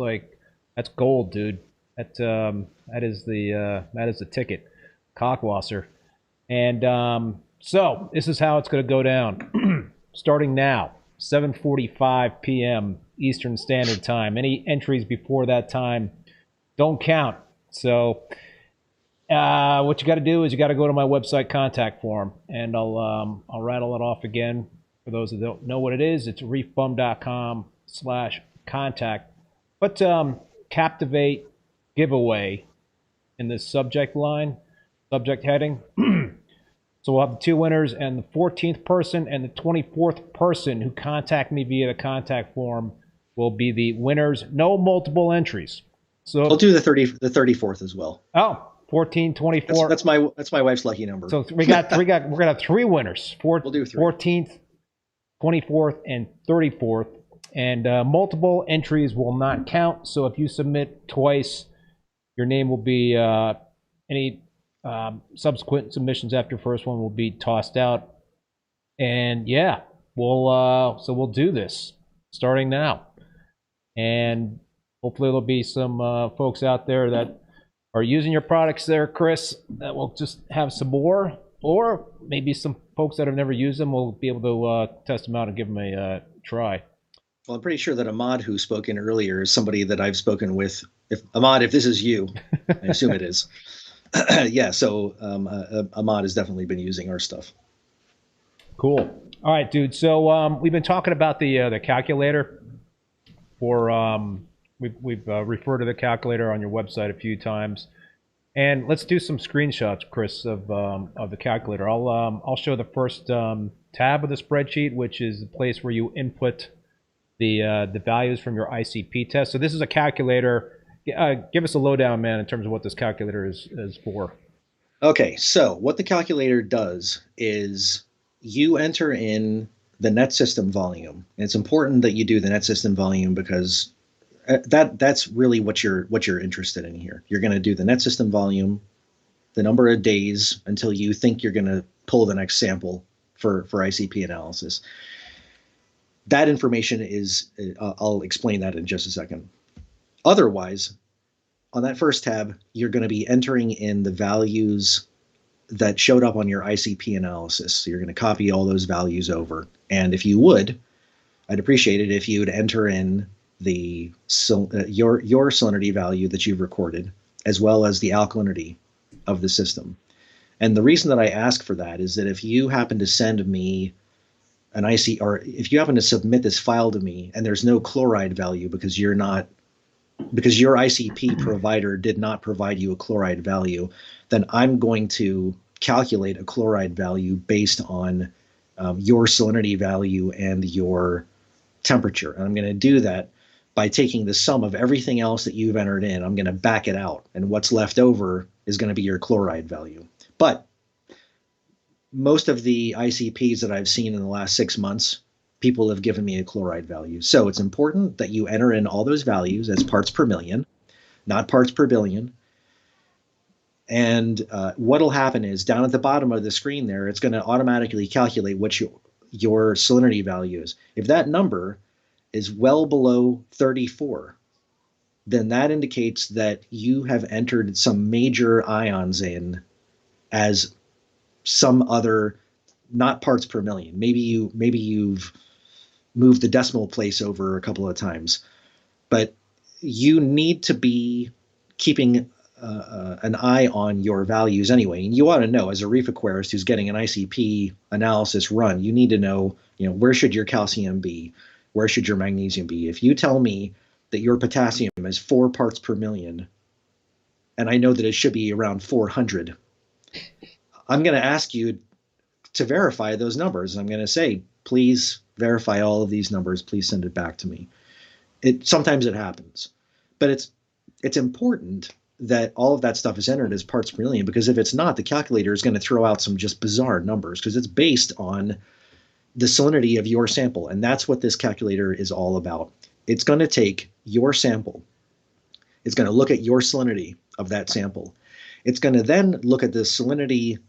gold, dude. That is the ticket, Cockwasser. And so this is how it's going to go down. Starting now, 7:45 p.m. Eastern Standard Time. Any entries before that time don't count. So what you got to do is you got to go to my website contact form, and I'll rattle it off again for those that don't know what it is. It's reefbum.com/contact. But Captiv8 giveaway in this subject heading. So we'll have the 2 winners, and the 14th person and the 24th person who contact me via the contact form will be the winners. No multiple entries. So I'll do the 34th as well. Oh, 14, 24. That's my wife's lucky number. So we're gonna have 3 winners. We'll do 3. 14th, 24th, and 34th. And multiple entries will not count. So if you submit twice, your name will be any subsequent submissions after first one will be tossed out. And yeah, we'll do this starting now. And hopefully there'll be some folks out there that are using your products there, Chris, that will just have some more, or maybe some folks that have never used them will be able to test them out and give them a try. Well, I'm pretty sure that Ahmad, who spoke in earlier, is somebody that I've spoken with. Ahmad, if this is you, I assume it is. Yeah, so Ahmad has definitely been using our stuff. Cool. All right, dude. So we've been talking about the calculator. We've referred to the calculator on your website a few times, and let's do some screenshots, Chris, of the calculator. I'll show the first tab of the spreadsheet, which is the place where you input the values from your ICP test. So this is a calculator. Give us a lowdown, man, in terms of what this calculator is for. Okay, so what the calculator does is you enter in the net system volume. And it's important that you do the net system volume because that's really what you're interested in here. You're going to do the net system volume, the number of days until you think you're going to pull the next sample for ICP analysis. That information is, I'll explain that in just a second. Otherwise, on that first tab, you're going to be entering in the values that showed up on your ICP analysis. So you're going to copy all those values over. And if you would, I'd appreciate it if you would enter in the your salinity value that you've recorded, as well as the alkalinity of the system. And the reason that I ask for that is that if you happen to send me an or if you happen to submit this file to me and there's no chloride value because your ICP provider did not provide you a chloride value, then I'm going to calculate a chloride value based on your salinity value and your temperature. And I'm going to do that by taking the sum of everything else that you've entered in. I'm going to back it out, and what's left over is going to be your chloride value. But most of the ICPs that I've seen in the last 6 months, people have given me a chloride value. So it's important that you enter in all those values as parts per million, not parts per billion. And what'll happen is down at the bottom of the screen there, it's going to automatically calculate what your salinity value is. If that number is well below 34, then that indicates that you have entered some major ions in as some other, not parts per million. Maybe you've moved the decimal place over a couple of times, but you need to be keeping an eye on your values anyway. And you ought to know, as a reef aquarist who's getting an ICP analysis run, you need to know, where should your calcium be? Where should your magnesium be? If you tell me that your potassium is 4 parts per million, and I know that it should be around 400, I'm going to ask you to verify those numbers. I'm going to say, please verify all of these numbers. Please send it back to me. Sometimes it happens, but it's important that all of that stuff is entered as parts per million, because if it's not, the calculator is going to throw out some just bizarre numbers because it's based on the salinity of your sample. And that's what this calculator is all about. It's going to take your sample. It's going to look at your salinity of that sample. It's going to then look at the salinity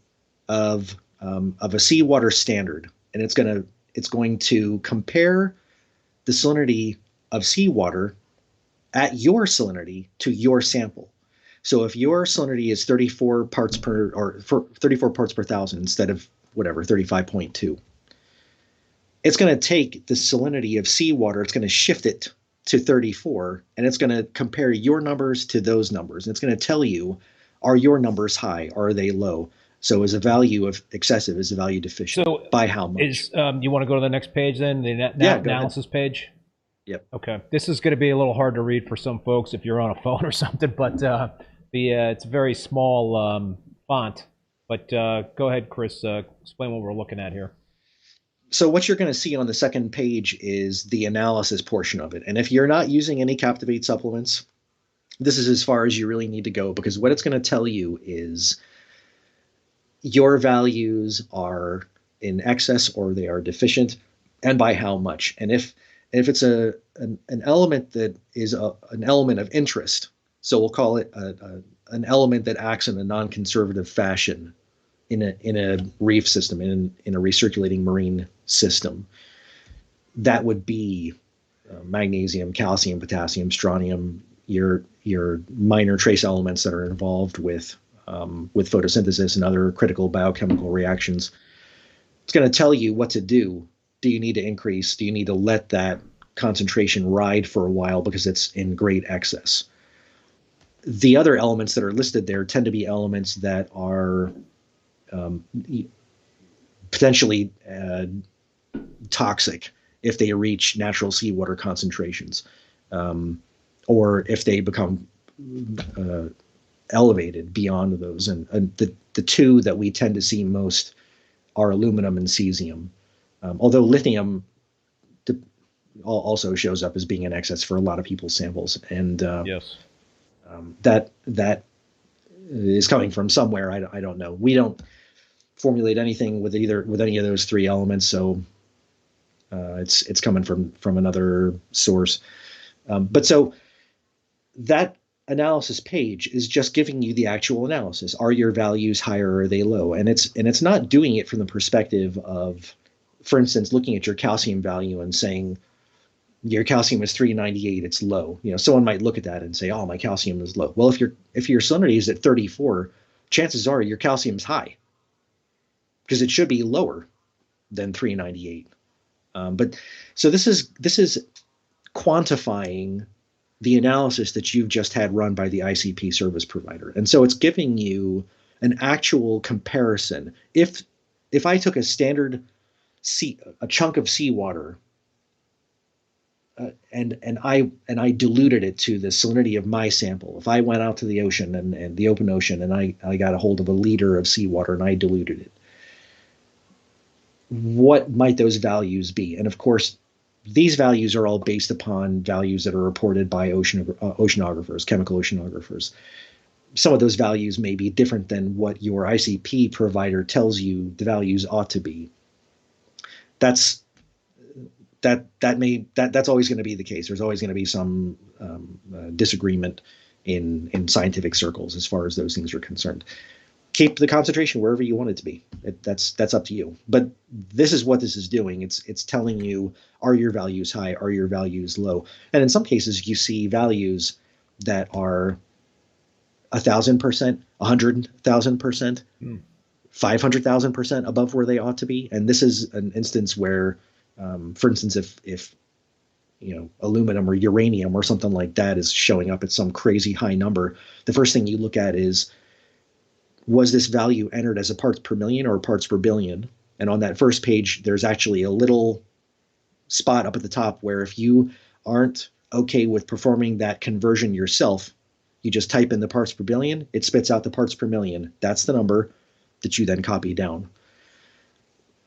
of a seawater standard, and it's going to it's going to compare the salinity of seawater at your salinity to your sample. So if your salinity is 34 parts per, or 34 parts per thousand instead of whatever, 35.2, it's going to take the salinity of seawater, it's going to shift it to 34, and it's going to compare your numbers to those numbers. And it's going to tell you, are your numbers high? Are they low? So is a value of excessive, is a value deficient? So by how much? You want to go to the next page then, the analysis page? Yep. Okay. This is going to be a little hard to read for some folks if you're on a phone or something, but it's a very small font. But go ahead, Chris, explain what we're looking at here. So what you're going to see on the second page is the analysis portion of it. And if you're not using any Captiv8 supplements, this is as far as you really need to go, because what it's going to tell you is your values are in excess or they are deficient, and by how much. And if it's an element that is an element of interest, so we'll call it an element that acts in a non-conservative fashion in a reef system, in a recirculating marine system, that would be magnesium, calcium, potassium, strontium, your minor trace elements that are involved with photosynthesis and other critical biochemical reactions. It's going to tell you what to do. Do you need to increase? Do you need to let that concentration ride for a while because it's in great excess? The other elements that are listed there tend to be elements that are potentially toxic if they reach natural seawater concentrations, or if they become elevated beyond those. And the two that we tend to see most are aluminum and cesium, although lithium also shows up as being in excess for a lot of people's samples. And yes, that is coming from somewhere. I don't know. We don't formulate anything with any of those three elements, so it's coming from another source. But so that analysis page is just giving you the actual analysis. Are your values higher or are they low? And it's not doing it from the perspective of, for instance, looking at your calcium value and saying your calcium is 398, it's low. Someone might look at that and say, oh, my calcium is low. Well, if your salinity is at 34, chances are your calcium is high, because it should be lower than 398. But so this is quantifying the analysis that you've just had run by the ICP service provider. And so it's giving you an actual comparison. If I took a standard a chunk of seawater and I diluted it to the salinity of my sample, if I went out to the ocean and the open ocean and I got a hold of a liter of seawater and I diluted it, what might those values be? And of course, these values are all based upon values that are reported by oceanographers, chemical oceanographers. Some of those values may be different than what your ICP provider tells you the values ought to be. That's always going to be the case. There's always going to be some disagreement in scientific circles as far as those things are concerned. Keep the concentration wherever you want it to be. That's up to you. But this is what this is doing. It's telling you, are your values high? Are your values low? And in some cases, you see values that are 1,000%, 100,000%, 500,000% above where they ought to be. And this is an instance where, for instance, if aluminum or uranium or something like that is showing up at some crazy high number, the first thing you look at is, was this value entered as a parts per million or parts per billion? And on that first page, there's actually a little spot up at the top where if you aren't okay with performing that conversion yourself, you just type in the parts per billion, it spits out the parts per million. That's the number that you then copy down.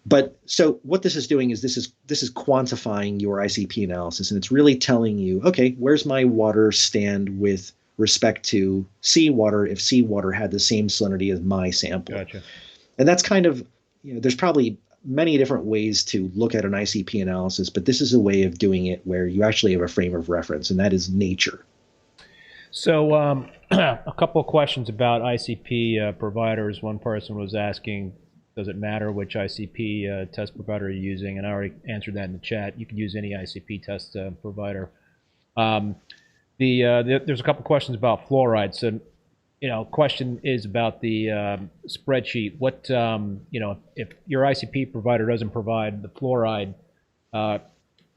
But so what this is doing is this is quantifying your ICP analysis, and it's really telling you, okay, where's my water stand with respect to seawater if seawater had the same salinity as my sample. Gotcha. And that's kind of, there's probably many different ways to look at an ICP analysis, but this is a way of doing it where you actually have a frame of reference, and that is nature. So a couple of questions about ICP providers. One person was asking, does it matter which ICP test provider you're using? And I already answered that in the chat. You can use any ICP test provider. There's a couple questions about fluoride. So, question is about the spreadsheet. What, if your ICP provider doesn't provide the fluoride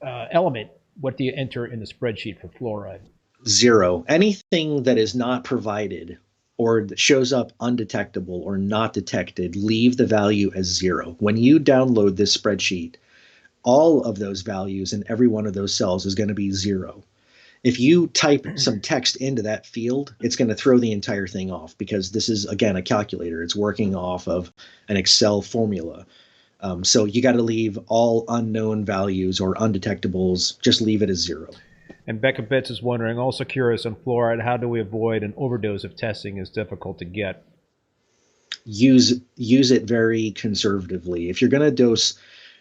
element, what do you enter in the spreadsheet for fluoride? 0. Anything that is not provided or that shows up undetectable or not detected, leave the value as 0. When you download this spreadsheet, all of those values in every one of those cells is going to be 0. If you type some text into that field, it's going to throw the entire thing off, because this is, again, a calculator. It's working off of an Excel formula. So you got to leave all unknown values or undetectables, just leave it as 0. And Becca Bitts is wondering, also curious on fluoride, how do we avoid an overdose if testing is difficult to get? Use it very conservatively. If you're going to dose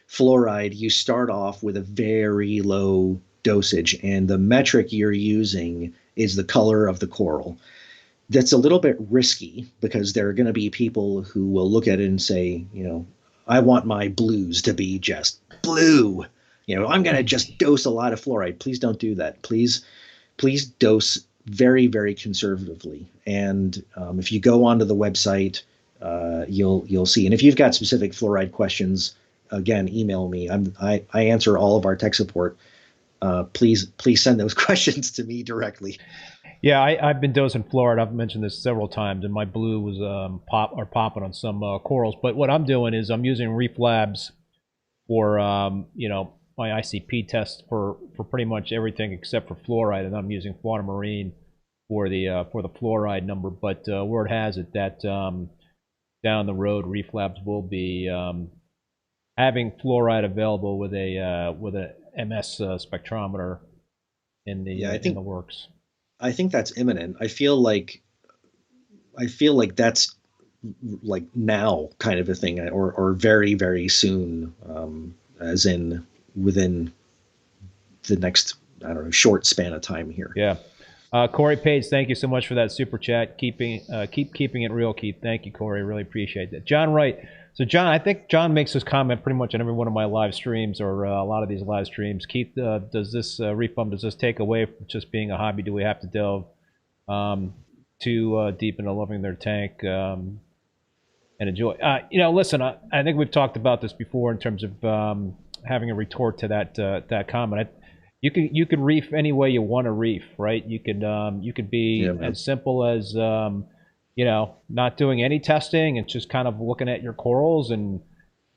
fluoride, you start off with a very low dosage, and the metric you're using is the color of the coral. That's a little bit risky, because there are going to be people who will look at it and say, I want my blues to be just blue. I'm going to just dose a lot of fluoride. Please don't do that. Please dose very, very conservatively. And if you go onto the website, you'll see. And if you've got specific fluoride questions, again, email me. I answer all of our tech support. Please send those questions to me directly. Yeah, I've been dosing fluoride. I've mentioned this several times, and my blue was popping on some corals. But what I'm doing is I'm using Reef Labs for my ICP test for pretty much everything except for fluoride, and I'm using Florida Marine for the fluoride number. But word has it that down the road, Reef Labs will be having fluoride available with a MS spectrometer in the works. I think that's imminent. I feel like that's like now kind of a thing, or very, very soon, as in within the next, short span of time here. Yeah. Corey Page, thank you so much for that super chat. Keep keeping it real, Keith. Thank you, Corey. Really appreciate that. John Wright. So John, I think John makes this comment pretty much on every one of my live streams, or a lot of these live streams. Keith, does this ReefBum, does this take away from just being a hobby? Do we have to delve too deep into loving their tank and enjoy? Listen, I think we've talked about this before in terms of having a retort to that comment. You can reef any way you want to reef, right? You could be as simple as not doing any testing and just kind of looking at your corals and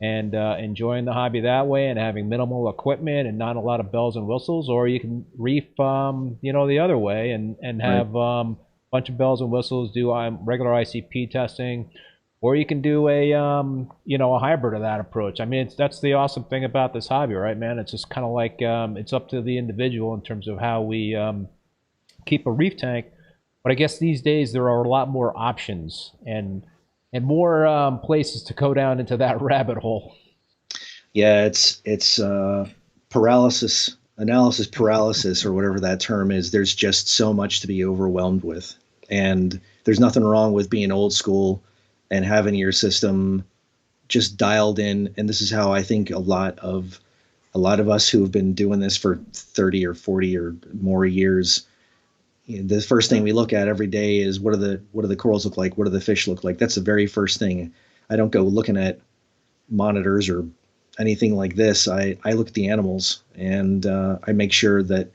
enjoying the hobby that way, and having minimal equipment and not a lot of bells and whistles. Or you can reef the other way and have a bunch of bells and whistles, do regular ICP testing. Or you can do a hybrid of that approach. I mean, that's the awesome thing about this hobby, right, man? It's just kind of like it's up to the individual in terms of how we keep a reef tank. But I guess these days there are a lot more options and more places to go down into that rabbit hole. Yeah, it's analysis paralysis, or whatever that term is. There's just so much to be overwhelmed with, and there's nothing wrong with being old school and having your system just dialed in. And this is how I think a lot of us who have been doing this for 30 or 40 or more years, the first thing we look at every day is what do the corals look like? What do the fish look like? That's the very first thing. I don't go looking at monitors or anything like this. I look at the animals, and I make sure that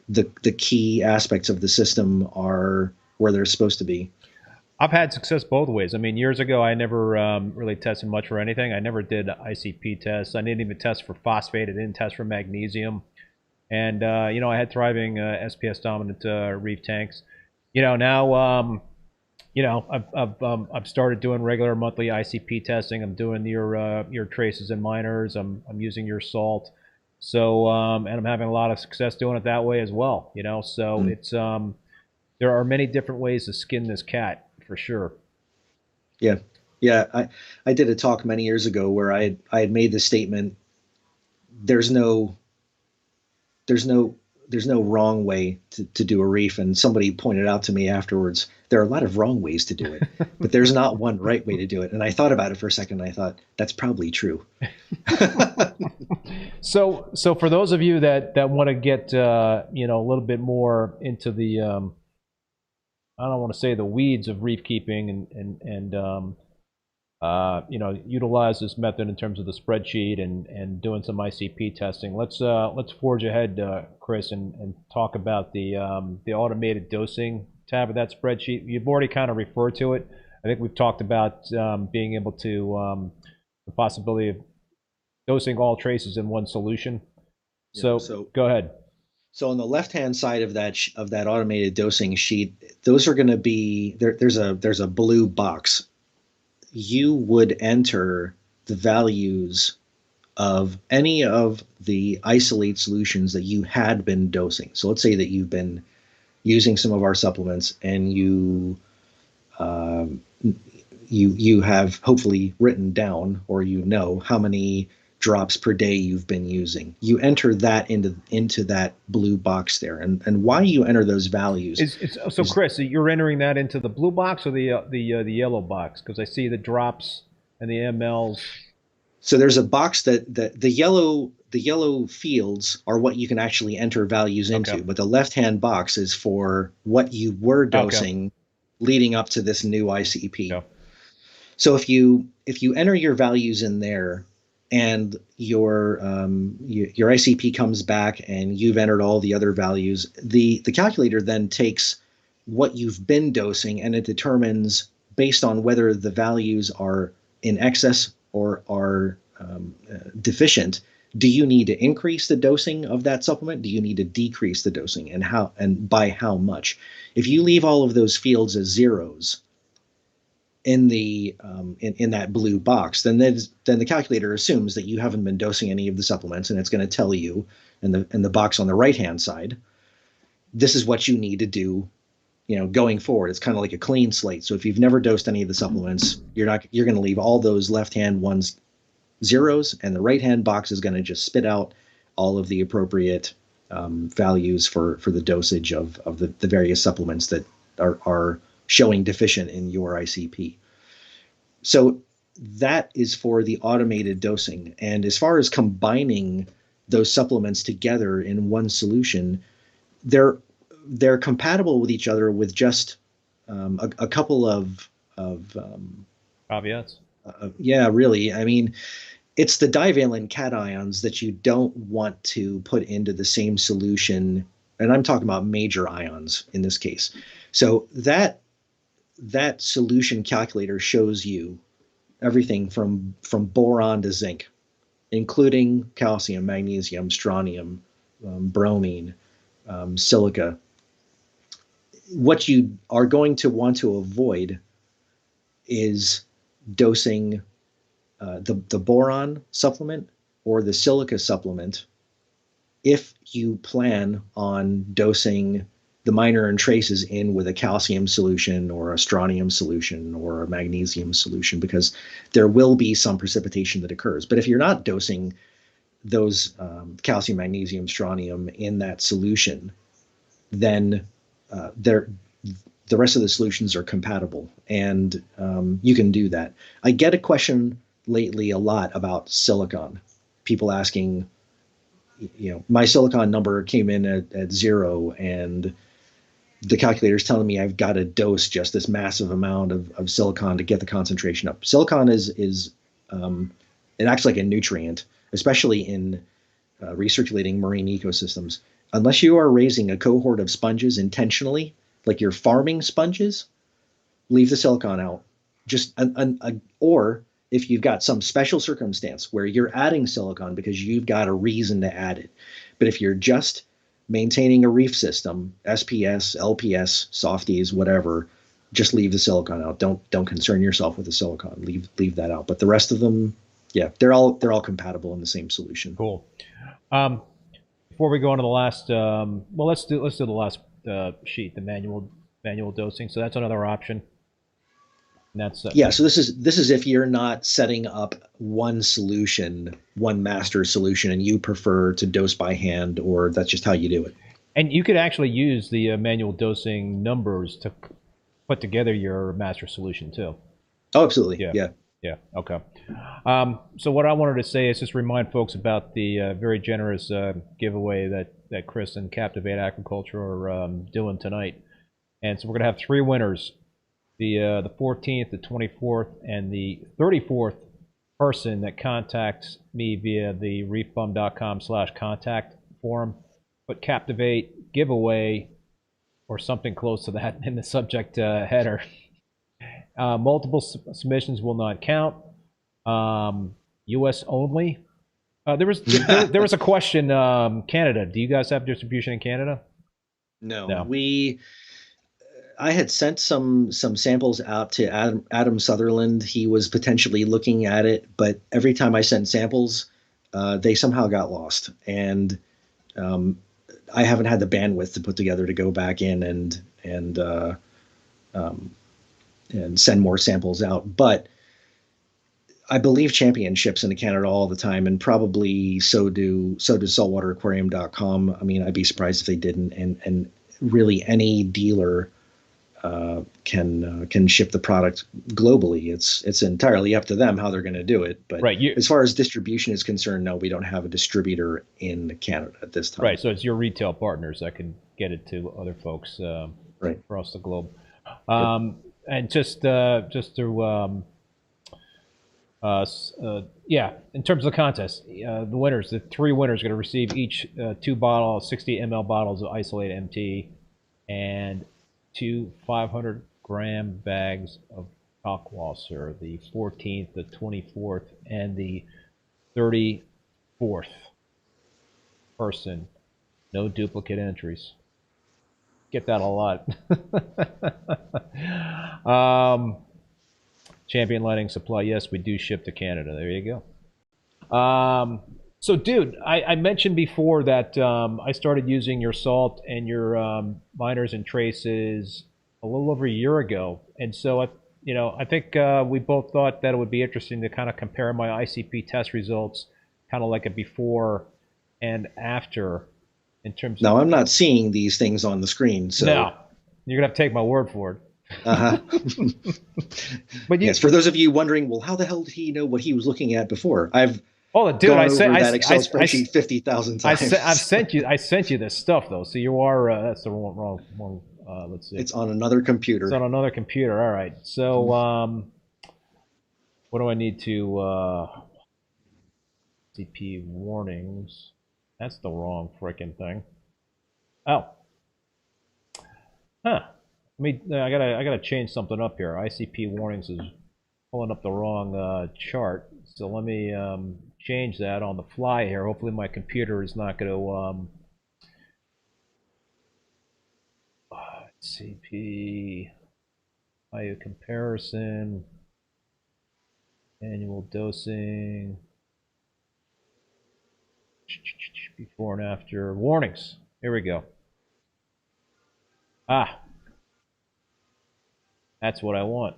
the key aspects of the system are where they're supposed to be. I've had success both ways. I mean, years ago, I never really tested much for anything. I never did ICP tests. I didn't even test for phosphate. I didn't test for magnesium. And, I had thriving SPS dominant reef tanks. Now, I've started doing regular monthly ICP testing. I'm doing your traces and minors. I'm using your salt. So, and I'm having a lot of success doing it that way as well. So it's there are many different ways to skin this cat, for sure. Yeah. I did a talk many years ago where I had made the statement, there's no wrong way to do a reef. And somebody pointed out to me afterwards, there are a lot of wrong ways to do it, but there's not one right way to do it. And I thought about it for a second, and I thought that's probably true. So for those of you that want to get a little bit more into the I don't want to say the weeds of reef keeping and utilize this method in terms of the spreadsheet and doing some ICP testing. Let's forge ahead, Chris, and talk about the automated dosing tab of that spreadsheet. You've already kind of referred to it. I think we've talked about being able to the possibility of dosing all traces in one solution. So go ahead. So on the left-hand side of that automated dosing sheet, those are going to be there's a blue box. You would enter the values of any of the isolate solutions that you had been dosing. So let's say that you've been using some of our supplements, and you have hopefully written down, or how many drops per day you've been using. You enter that into that blue box there, and why you enter those values. Chris, you're entering that into the blue box or the yellow box? Because I see the drops and the mLs. So there's a box that the yellow fields are what you can actually enter values into, okay. But the left-hand box is for what you were dosing leading up to this new ICP. Okay. So if you enter your values in there, and your ICP comes back and you've entered all the other values, the calculator then takes what you've been dosing, and it determines, based on whether the values are in excess or are deficient, do you need to increase the dosing of that supplement? Do you need to decrease the dosing, and how, and by how much? If you leave all of those fields as zeros in the in that blue box, then the calculator assumes that you haven't been dosing any of the supplements, and it's going to tell you in the box on the right hand side, this is what you need to do, going forward. It's kind of like a clean slate. So if you've never dosed any of the supplements, you're going to leave all those left hand ones zeros, and the right hand box is going to just spit out all of the appropriate values for the dosage of the various supplements that are showing deficient in your ICP. So that is for the automated dosing. And as far as combining those supplements together in one solution, they're compatible with each other with just a couple of caveats. Yeah, really. I mean, it's the divalent cations that you don't want to put into the same solution. And I'm talking about major ions in this case. So that solution calculator shows you everything from boron to zinc, including calcium, magnesium, strontium, bromine, silica. What you are going to want to avoid is dosing the boron supplement or the silica supplement if you plan on dosing the minor and traces in with a calcium solution or a strontium solution or a magnesium solution, because there will be some precipitation that occurs. But if you're not dosing those calcium, magnesium, strontium in that solution, then the rest of the solutions are compatible, and you can do that. I get a question lately a lot about silicon. People asking, my silicon number came in at 0, and the calculator is telling me I've got to dose just this massive amount of silicon to get the concentration up. Silicon is it acts like a nutrient, especially in recirculating marine ecosystems. Unless you are raising a cohort of sponges intentionally, like you're farming sponges, leave the silicon out. Or if you've got some special circumstance where you're adding silicon because you've got a reason to add it. But if you're just maintaining a reef system, SPS, LPS, softies, whatever, just leave the silicon out. Don't concern yourself with the silicon. Leave that out. But the rest of them, yeah, they're all compatible in the same solution. Cool. Before we go on to the last, let's do the last sheet, the manual dosing. So that's another option. And that's yeah. So this is if you're not setting up one solution, one master solution, and you prefer to dose by hand, or that's just how you do it. And you could actually use the manual dosing numbers to put together your master solution too. Oh, absolutely. Yeah. Yeah. Yeah. Okay. So what I wanted to say is just remind folks about the very generous giveaway that Chris and Captiv8 Aquaculture are doing tonight. And so we're going to have 3 winners: the 14th, the 24th, and the 34th person that contacts me via the reefbum.com/contact form. Put Captiv8 giveaway or something close to that in the subject header. Multiple submissions will not count. U.S. only. There was a question. Canada. Do you guys have distribution in Canada? No. I had sent some samples out to Adam Sutherland. He was potentially looking at it, but every time I sent samples, they somehow got lost, and I haven't had the bandwidth to put together to go back in and send more samples out. But I believe Champion ships into Canada all the time, and probably so does saltwateraquarium.com. I mean, I'd be surprised if they didn't. And really, any dealer can ship the product globally. It's entirely up to them how they're going to do it. But right, as far as distribution is concerned, no, we don't have a distributor in Canada at this time. Right, so it's your retail partners that can get it to other folks right across the globe. Yep. And just to yeah, in terms of the contest, the winners, the 3 winners, are going to receive each 2 60 ml bottles of isolated MT and 2 500-gram bags of Kalkwasser, the 14th, the 24th, and the 34th person. No duplicate entries. Get that a lot. Champion Lighting Supply. Yes, we do ship to Canada. There you go. So, dude, I mentioned before that I started using your salt and your miners and traces a little over a year ago. And so, I think we both thought that it would be interesting to kind of compare my ICP test results, kind of like a before and after in terms of... Now, I'm not seeing these things on the screen, so... No, you're going to have to take my word for it. Uh-huh. But yes, for those of you wondering, well, how the hell did he know what he was looking at before? I've dude, gone over that Excel spreadsheet 50,000 times. I sent you this stuff though, so you are that's the wrong. Let's see. It's on another computer. It's on another computer. All right. So what do I need to CP warnings? That's the wrong freaking thing. Oh. Huh. I gotta change something up here. ICP warnings is pulling up the wrong chart. So let me change that on the fly here. Hopefully my computer is not going to CP value comparison, annual dosing, before and after warnings. Here we go. That's what I want.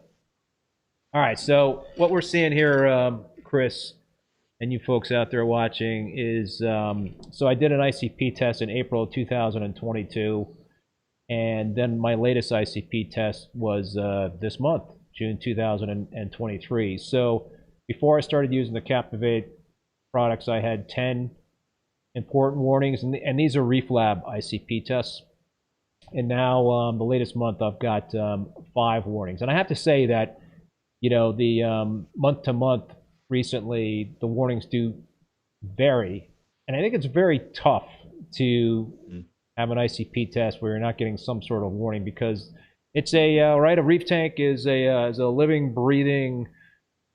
All right, so what we're seeing here, Chris, and you folks out there watching, is so I did an ICP test in April of 2022, and then my latest ICP test was this month, June 2023. So before I started using the Captiv8 products, I had 10 important warnings, and these are Reef Lab ICP tests. And now the latest month I've got 5 warnings. And I have to say that, the month to month recently, the warnings do vary. And I think it's very tough to have an ICP test where you're not getting some sort of warning, because it's a reef tank is a living, breathing,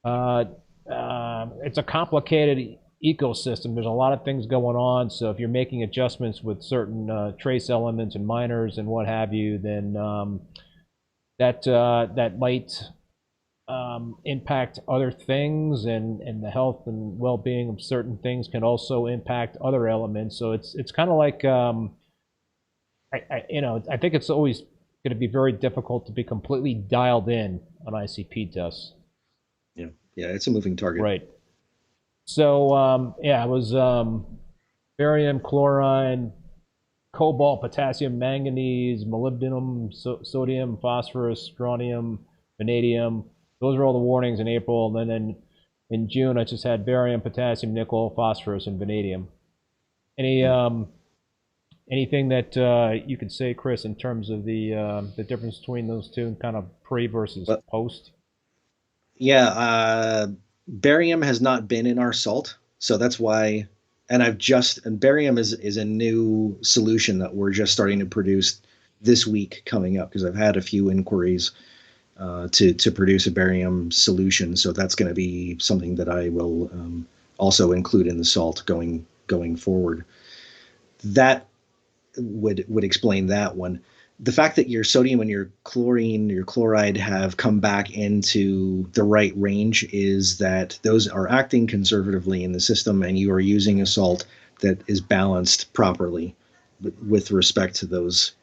it's a complicated ecosystem. There's a lot of things going on. So if you're making adjustments with certain trace elements and miners and what have you, then that might impact other things, and the health and well-being of certain things can also impact other elements. So it's kind of like I think it's always going to be very difficult to be completely dialed in on ICP tests. Yeah, it's a moving target. Right. So, it was barium, chlorine, cobalt, potassium, manganese, molybdenum, sodium, phosphorus, strontium, vanadium. Those are all the warnings in April. And then in June, I just had barium, potassium, nickel, phosphorus, and vanadium. Anything that you could say, Chris, in terms of the difference between those two, kind of pre versus post? Yeah, barium has not been in our salt, so that's why. And barium is a new solution that we're just starting to produce this week coming up, because I've had a few inquiries to produce a barium solution. So that's going to be something that I will also include in the salt going forward. That would explain that one. The fact that your sodium and your chlorine, your chloride have come back into the right range is that those are acting conservatively in the system, and you are using a salt that is balanced properly with respect to those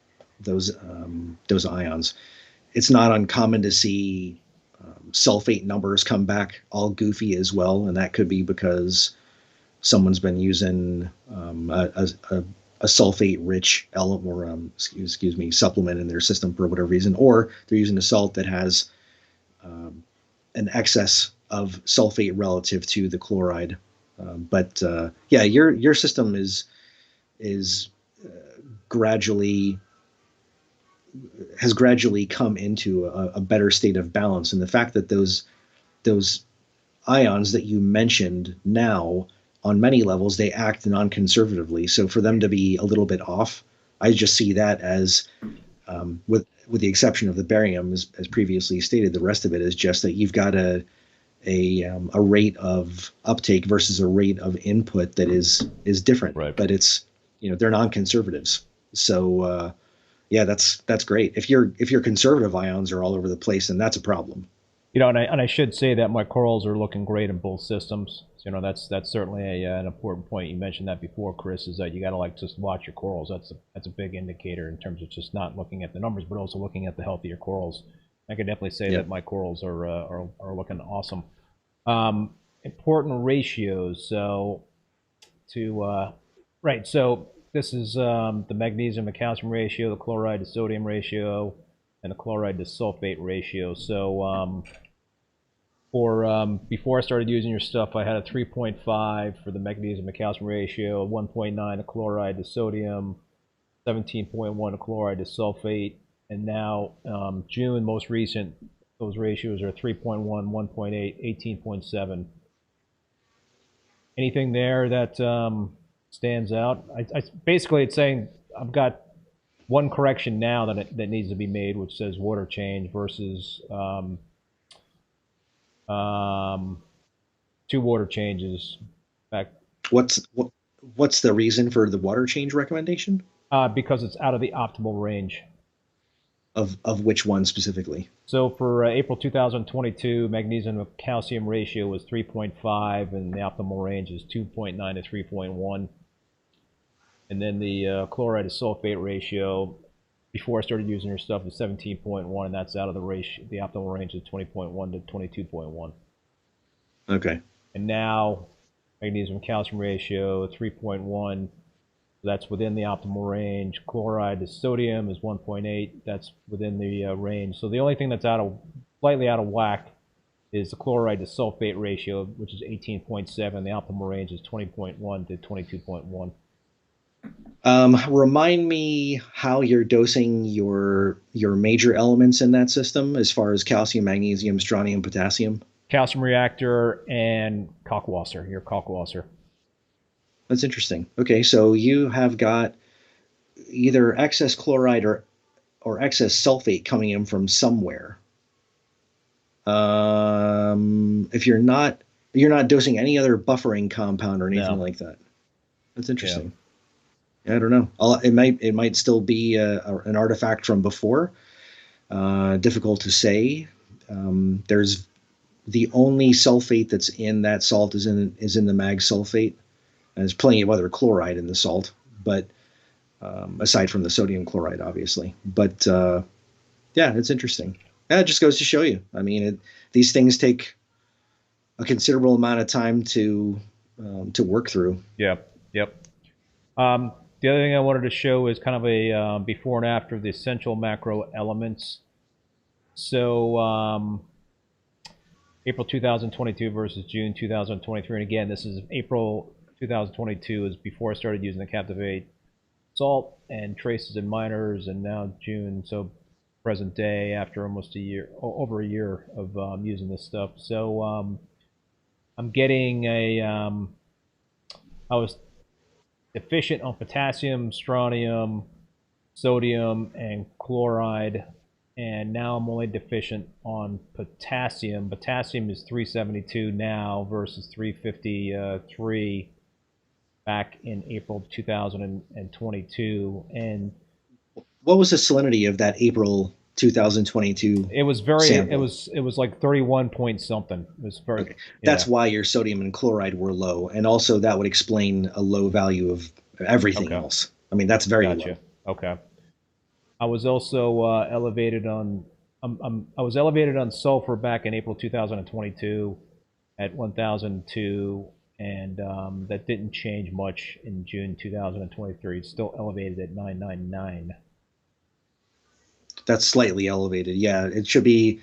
ions. It's not uncommon to see sulfate numbers come back all goofy as well, and that could be because someone's been using a sulfate-rich element or supplement in their system for whatever reason, or they're using a salt that has an excess of sulfate relative to the chloride. But yeah, your system is gradually come into a better state of balance, and the fact that those ions that you mentioned now, on many levels, they act non-conservatively. So for them to be a little bit off, I just see that as, with the exception of the barium, as previously stated, the rest of it is just that you've got a rate of uptake versus a rate of input that is different. Right. But it's, they're non-conservatives. So yeah, that's great. If your conservative ions are all over the place, then that's a problem. And I should say that my corals are looking great in both systems. So, that's certainly an important point. You mentioned that before, Chris, is that you got to just watch your corals. That's a big indicator in terms of just not looking at the numbers, but also looking at the health of your corals. I can definitely say that my corals are looking awesome. Important ratios. So So this is the magnesium to calcium ratio, the chloride to sodium ratio, and the chloride to sulfate ratio. So before I started using your stuff, I had a 3.5 for the magnesium to calcium ratio, 1.9 to chloride to sodium, 17.1 to chloride to sulfate, and now June, most recent, those ratios are 3.1, 1.8, 18.7. Anything there that stands out? Basically, it's saying I've got one correction now that needs to be made, which says water change versus 2 water changes back. What's the reason for the water change recommendation? Because it's out of the optimal range. Of which one specifically? So for April 2022, magnesium to calcium ratio was 3.5, and the optimal range is 2.9 to 3.1. And then the chloride to sulfate ratio, before I started using your stuff, is 17.1, and that's out of the ratio. The optimal range is 20.1 to 22.1. Okay. And now, magnesium calcium ratio 3.1. That's within the optimal range. Chloride to sodium is 1.8. That's within the range. So the only thing that's slightly out of whack is the chloride to sulfate ratio, which is 18.7. The optimal range is 20.1 to 22.1. Remind me how you're dosing your major elements in that system as far as calcium, magnesium, strontium, potassium. Calcium reactor and Kalkwasser, your Kalkwasser. That's interesting. Okay, so you have got either excess chloride or excess sulfate coming in from somewhere. If you're not dosing any other buffering compound or anything like that. That's interesting. Yeah. I don't know. It might still be an artifact from before. Difficult to say. There's the only sulfate that's in that salt is in the mag sulfate. And there's plenty of other chloride in the salt, but aside from the sodium chloride, obviously. But yeah, it's interesting. Yeah, it just goes to show you. I mean, these things take a considerable amount of time to work through. Yep. The other thing I wanted to show is kind of a before and after of the essential macro elements. So April 2022 versus June 2023. And again, this is April 2022 is before I started using the Captiv8 salt and traces and minors, and now June, so present day after almost a year, over a year of using this stuff. So I'm getting I was deficient on potassium, strontium, sodium, and chloride, and now I'm only deficient on potassium. Potassium is 372 now versus 353 back in April 2022. And what was the salinity of that April 2022 it was very sample? it was like 31 point something. It was very Okay. That's why your sodium and chloride were low, and also that would explain a low value of everything else. I mean, that's very low. Okay. I was also elevated on I was elevated on sulfur back in April 2022 at 1002, and that didn't change much in June 2023. It's still elevated at 999. That's slightly elevated. Yeah, it should be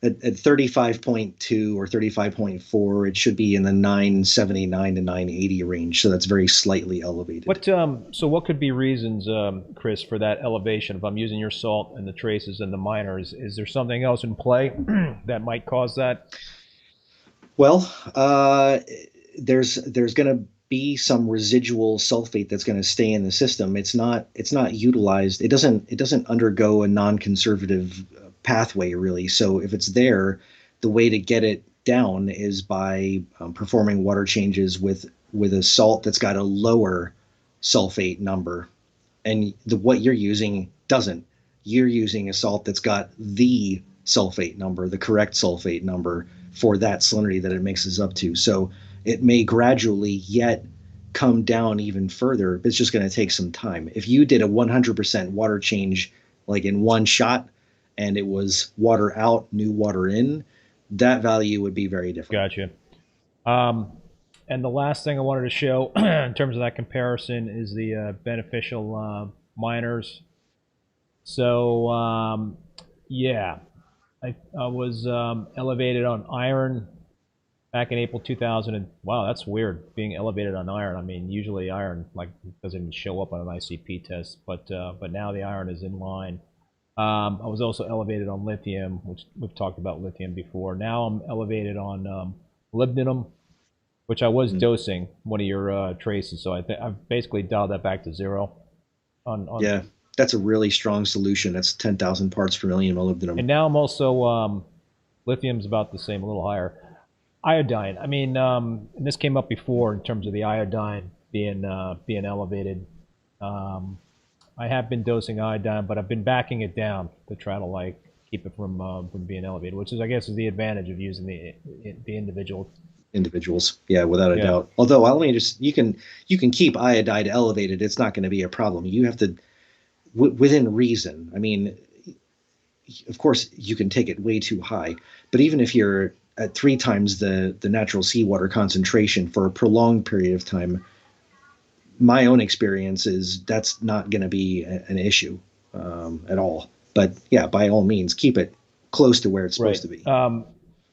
at 35.2 or 35.4. It should be in the 979 to 980 range. So that's very slightly elevated. What so what could be reasons, Chris, for that elevation? If I'm using your salt and the traces and the minors, is there something else in play that might cause that? Well, there's going to be some residual sulfate that's going to stay in the system. It's not utilized. It doesn't undergo a non-conservative pathway really. So if it's there, the way to get it down is by performing water changes with a salt that's got a lower sulfate number, and what you're using doesn't. You're using a salt that's got the sulfate number, the correct sulfate number for that salinity that it mixes up to. So it may gradually yet come down even further, but it's just going to take some time. If you did a 100% water change like in one shot and it was water out, new water in, that value would be very different. Gotcha. And the last thing I wanted to show in terms of that comparison is the beneficial minors. So yeah, I was elevated on iron back in April 2000, and wow, that's weird, being elevated on iron. I mean, usually iron doesn't even show up on an ICP test, but now the iron is in line. I was also elevated on lithium, which we've talked about lithium before. Now I'm elevated on molybdenum, which I was dosing one of your traces, so I've basically dialed that back to zero. Yeah, that's a really strong solution. That's 10,000 parts per million molybdenum. And now I'm also lithium's about the same, a little higher. Iodine. I mean, and this came up before in terms of the iodine being elevated. I have been dosing iodine, but I've been backing it down to try to keep it from being elevated, which is, I guess, is the advantage of using the individuals. Yeah, without a doubt. Although you can keep iodide elevated. It's not going to be a problem. You have to within reason. I mean, of course, you can take it way too high, but even if you're at 3 times the natural seawater concentration for a prolonged period of time, my own experience is that's not going to be an issue at all. But yeah, by all means, keep it close to where it's supposed to be.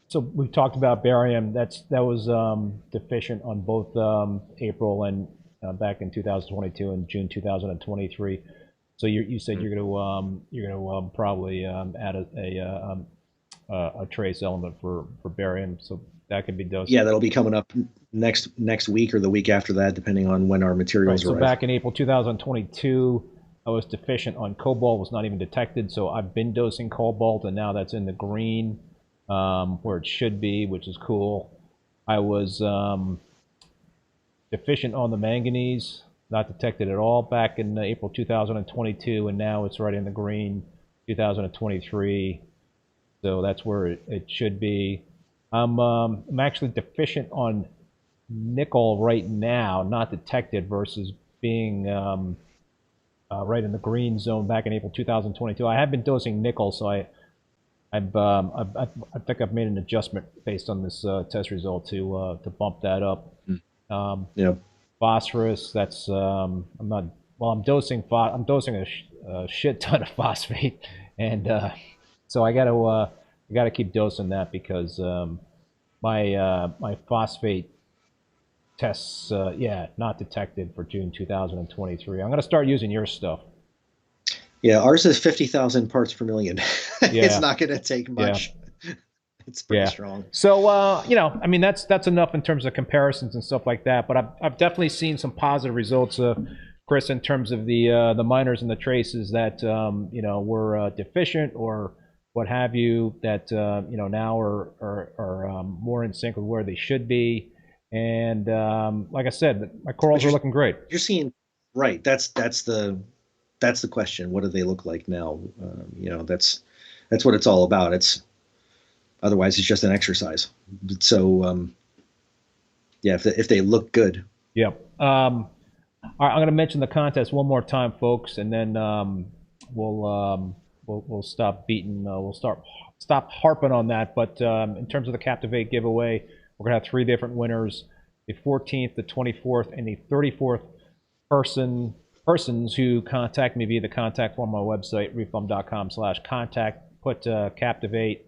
So we've talked about barium. That was deficient on both April and back in 2022 and June 2023. So you said you're going to probably add a trace element for barium, so that can be dosed. Yeah, that'll be coming up next week or the week after that, depending on when our materials arrive. So back in April 2022, I was deficient on cobalt, was not even detected, so I've been dosing cobalt, and now that's in the green where it should be, which is cool. I was deficient on the manganese, not detected at all back in April 2022, and now it's right in the green, 2023. So that's where it should be. I'm actually deficient on nickel right now, not detected, versus being right in the green zone back in April 2022. I have been dosing nickel, so I think I've made an adjustment based on this test result to bump that up. Yeah. Phosphorus, that's I'm not well, I'm dosing a shit ton of phosphate, and so I gotta keep dosing that because my phosphate tests, yeah, not detected for June 2023. I'm gonna start using your stuff. Yeah, ours is 50,000 parts per million. It's Yeah, not going to take yeah, much. It's pretty yeah. strong. So I mean that's enough in terms of comparisons and stuff like that. But I've definitely seen some positive results, Chris, in terms of the minors and the traces that were deficient or what have you that now are more in sync with where they should be. And like I said, my But corals are looking great. you're seeing right. That's the question. What do they look like now? That's what it's all about. It's otherwise it's just an exercise. So yeah, if they look good. Yep. All right, I'm going to mention the contest one more time, folks, and then we'll we'll stop beating. We'll stop harping on that. But in terms of the Captiv8 giveaway, we're going to have three different winners: the 14th, the 24th, and the 34th persons who contact me via the contact form on my website, reefbum.com/contact. Put Captiv8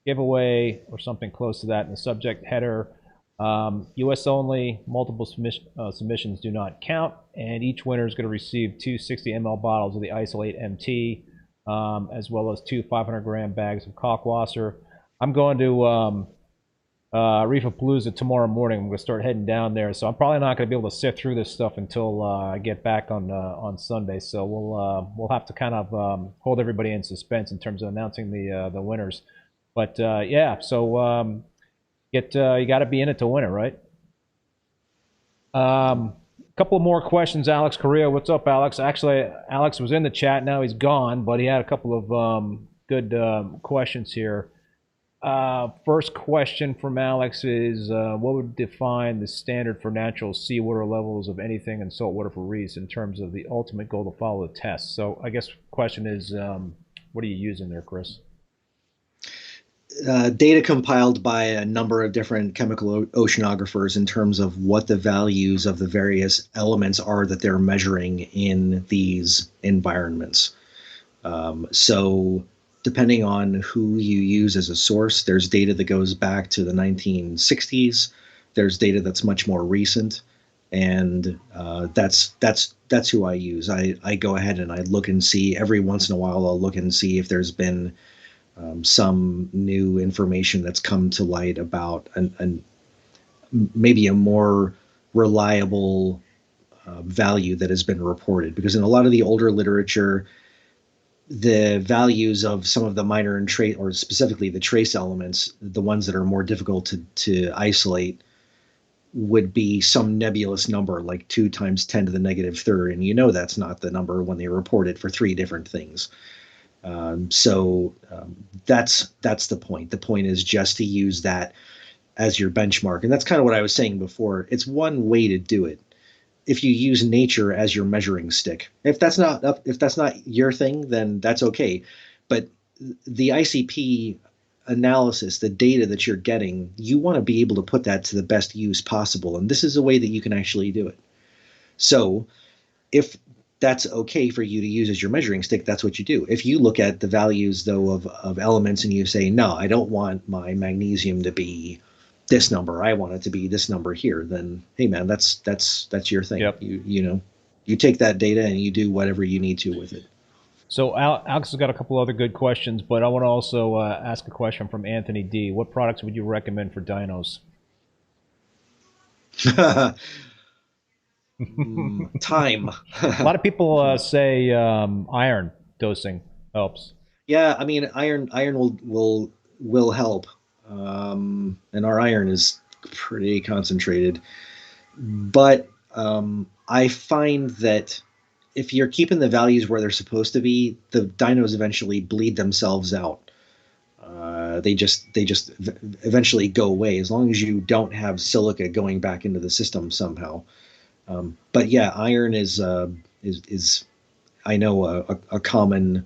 giveaway or something close to that in the subject header. U.S. only, multiple submissions do not count, and each winner is going to receive two 60 ml bottles of the Isolate MT, as well as two 500-gram bags of Kalkwasser. I'm going to Reefapalooza tomorrow morning. I'm going to start heading down there, so I'm probably not going to be able to sift through this stuff until I get back on Sunday. So we'll have to kind of hold everybody in suspense in terms of announcing the winners. But yeah, so. You got to be in it to win it, right? A couple more questions. Alex Correa, what's up, Alex? Actually, Alex was in the chat. Now he's gone, but he had a couple of good questions here. First question from Alex is, what would define the standard for natural seawater levels of anything in saltwater for reefs in terms of the ultimate goal to follow the test? So I guess the question is, what are you using there, Chris? Data compiled by a number of different chemical oceanographers in terms of what the values of the various elements are that they're measuring in these environments. So depending on who you use as a source, there's data that goes back to the 1960s. There's data that's much more recent, and that's who I use. I go ahead and I look and see every once in a while. I'll look and see if there's been some new information that's come to light about maybe a more reliable value that has been reported. Because in a lot of the older literature, the values of some of the minor and trace, or specifically the trace elements, the ones that are more difficult to isolate, would be some nebulous number like 2 times 10 to the negative third. And that's not the number when they report it for 3 different things. So that's the point. The point is just to use that as your benchmark. And that's kind of what I was saying before. It's one way to do it. If you use nature as your measuring stick, if that's not your thing, then that's okay. But the ICP analysis, the data that you're getting, you want to be able to put that to the best use possible. And this is a way that you can actually do it. So if that's okay for you to use as your measuring stick, that's what you do. If you look at the values, though, of elements and you say, no, I don't want my magnesium to be this number, I want it to be this number here, then, hey, man, that's your thing. Yep. You take that data and you do whatever you need to with it. So Alex has got a couple other good questions, but I want to also ask a question from Anthony D. What products would you recommend for dinos? Time. A lot of people say iron dosing helps. Yeah, I mean, iron will help, and our iron is pretty concentrated. But I find that if you're keeping the values where they're supposed to be, the dinos eventually bleed themselves out. They just eventually go away as long as you don't have silica going back into the system somehow. But yeah, iron is I know a common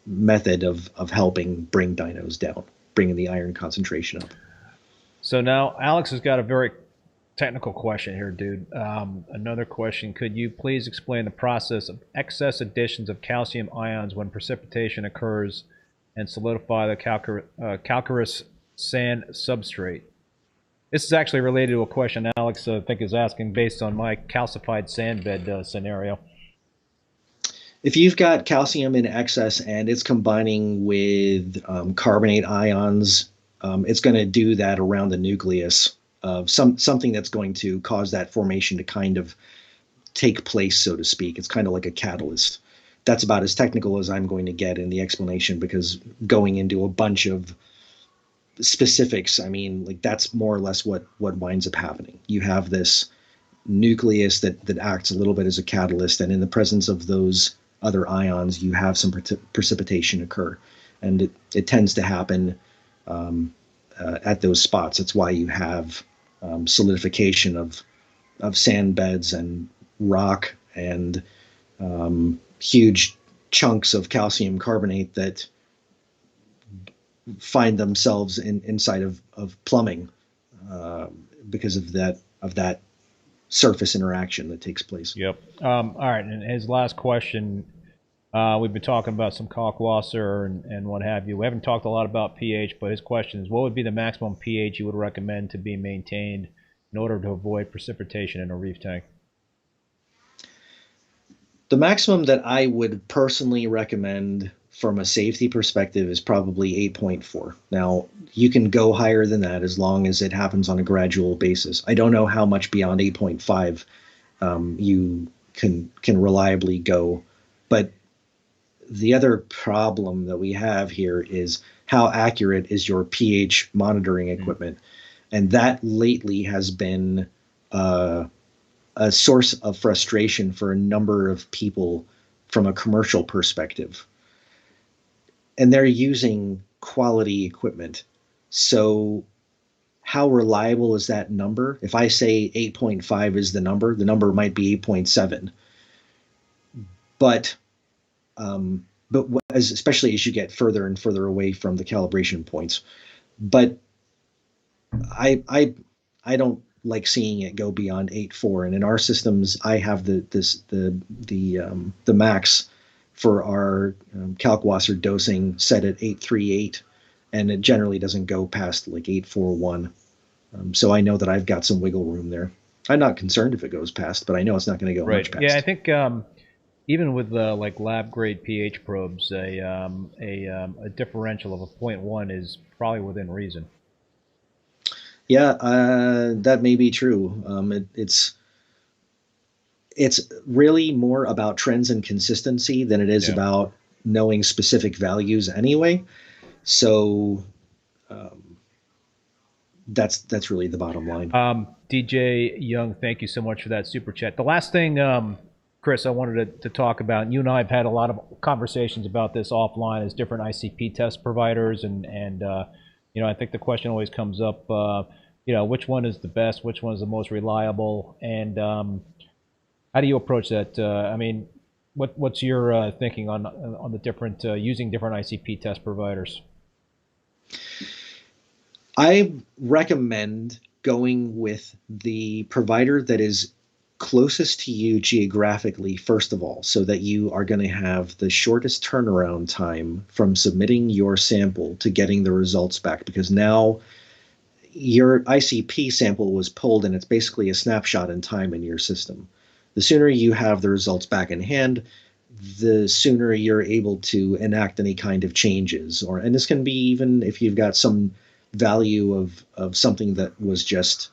method of helping bring dinos down, bringing the iron concentration up. So now Alex has got a very technical question here, dude. Another question. Could you please explain the process of excess additions of calcium ions when precipitation occurs and solidify the calcareous sand substrate? This is actually related to a question Alex, I think, is asking based on my calcified sand bed scenario. If you've got calcium in excess and it's combining with carbonate ions, it's going to do that around the nucleus of something that's going to cause that formation to kind of take place, so to speak. It's kind of like a catalyst. That's about as technical as I'm going to get in the explanation, because going into a bunch of specifics, I mean, like, that's more or less what winds up happening. You have this nucleus that acts a little bit as a catalyst, and in the presence of those other ions, you have some precipitation occur, and it tends to happen at those spots. That's why you have solidification of sand beds and rock and huge chunks of calcium carbonate that find themselves inside of plumbing because of that surface interaction that takes place. Yep. All right. And his last question, we've been talking about some kalkwasser and what have you. We haven't talked a lot about pH, but his question is, what would be the maximum pH you would recommend to be maintained in order to avoid precipitation in a reef tank? The maximum that I would personally recommend from a safety perspective is probably 8.4. Now, you can go higher than that as long as it happens on a gradual basis. I don't know how much beyond 8.5 you can reliably go, but the other problem that we have here is how accurate is your pH monitoring equipment. And that lately has been a source of frustration for a number of people from a commercial perspective. And they're using quality equipment. So how reliable is that number? If I say 8.5 is the number might be 8.7. But especially as you get further and further away from the calibration points. But I don't like seeing it go beyond 8.4. And in our systems, I have the max for our kalkwasser dosing set at 8.38, and it generally doesn't go past like 8.41. So I know that I've got some wiggle room there. I'm not concerned if it goes past, but I know it's not going to go much past. Yeah, I think even with like lab grade pH probes, a differential of a 0.1 is probably within reason. Yeah, that may be true. It's really more about trends and consistency than it is about knowing specific values anyway. So that's really the bottom line. DJ Young, thank you so much for that super chat. The last thing, Chris, I wanted to talk about, and you and I have had a lot of conversations about this offline as different ICP test providers, and I think the question always comes up, which one is the best, which one is the most reliable, and how do you approach that? I mean, what's your thinking on the different using different ICP test providers? I recommend going with the provider that is closest to you geographically, first of all, so that you are going to have the shortest turnaround time from submitting your sample to getting the results back, because now your ICP sample was pulled and it's basically a snapshot in time in your system. The sooner you have the results back in hand, the sooner you're able to enact any kind of changes. And this can be even if you've got some value of something that was just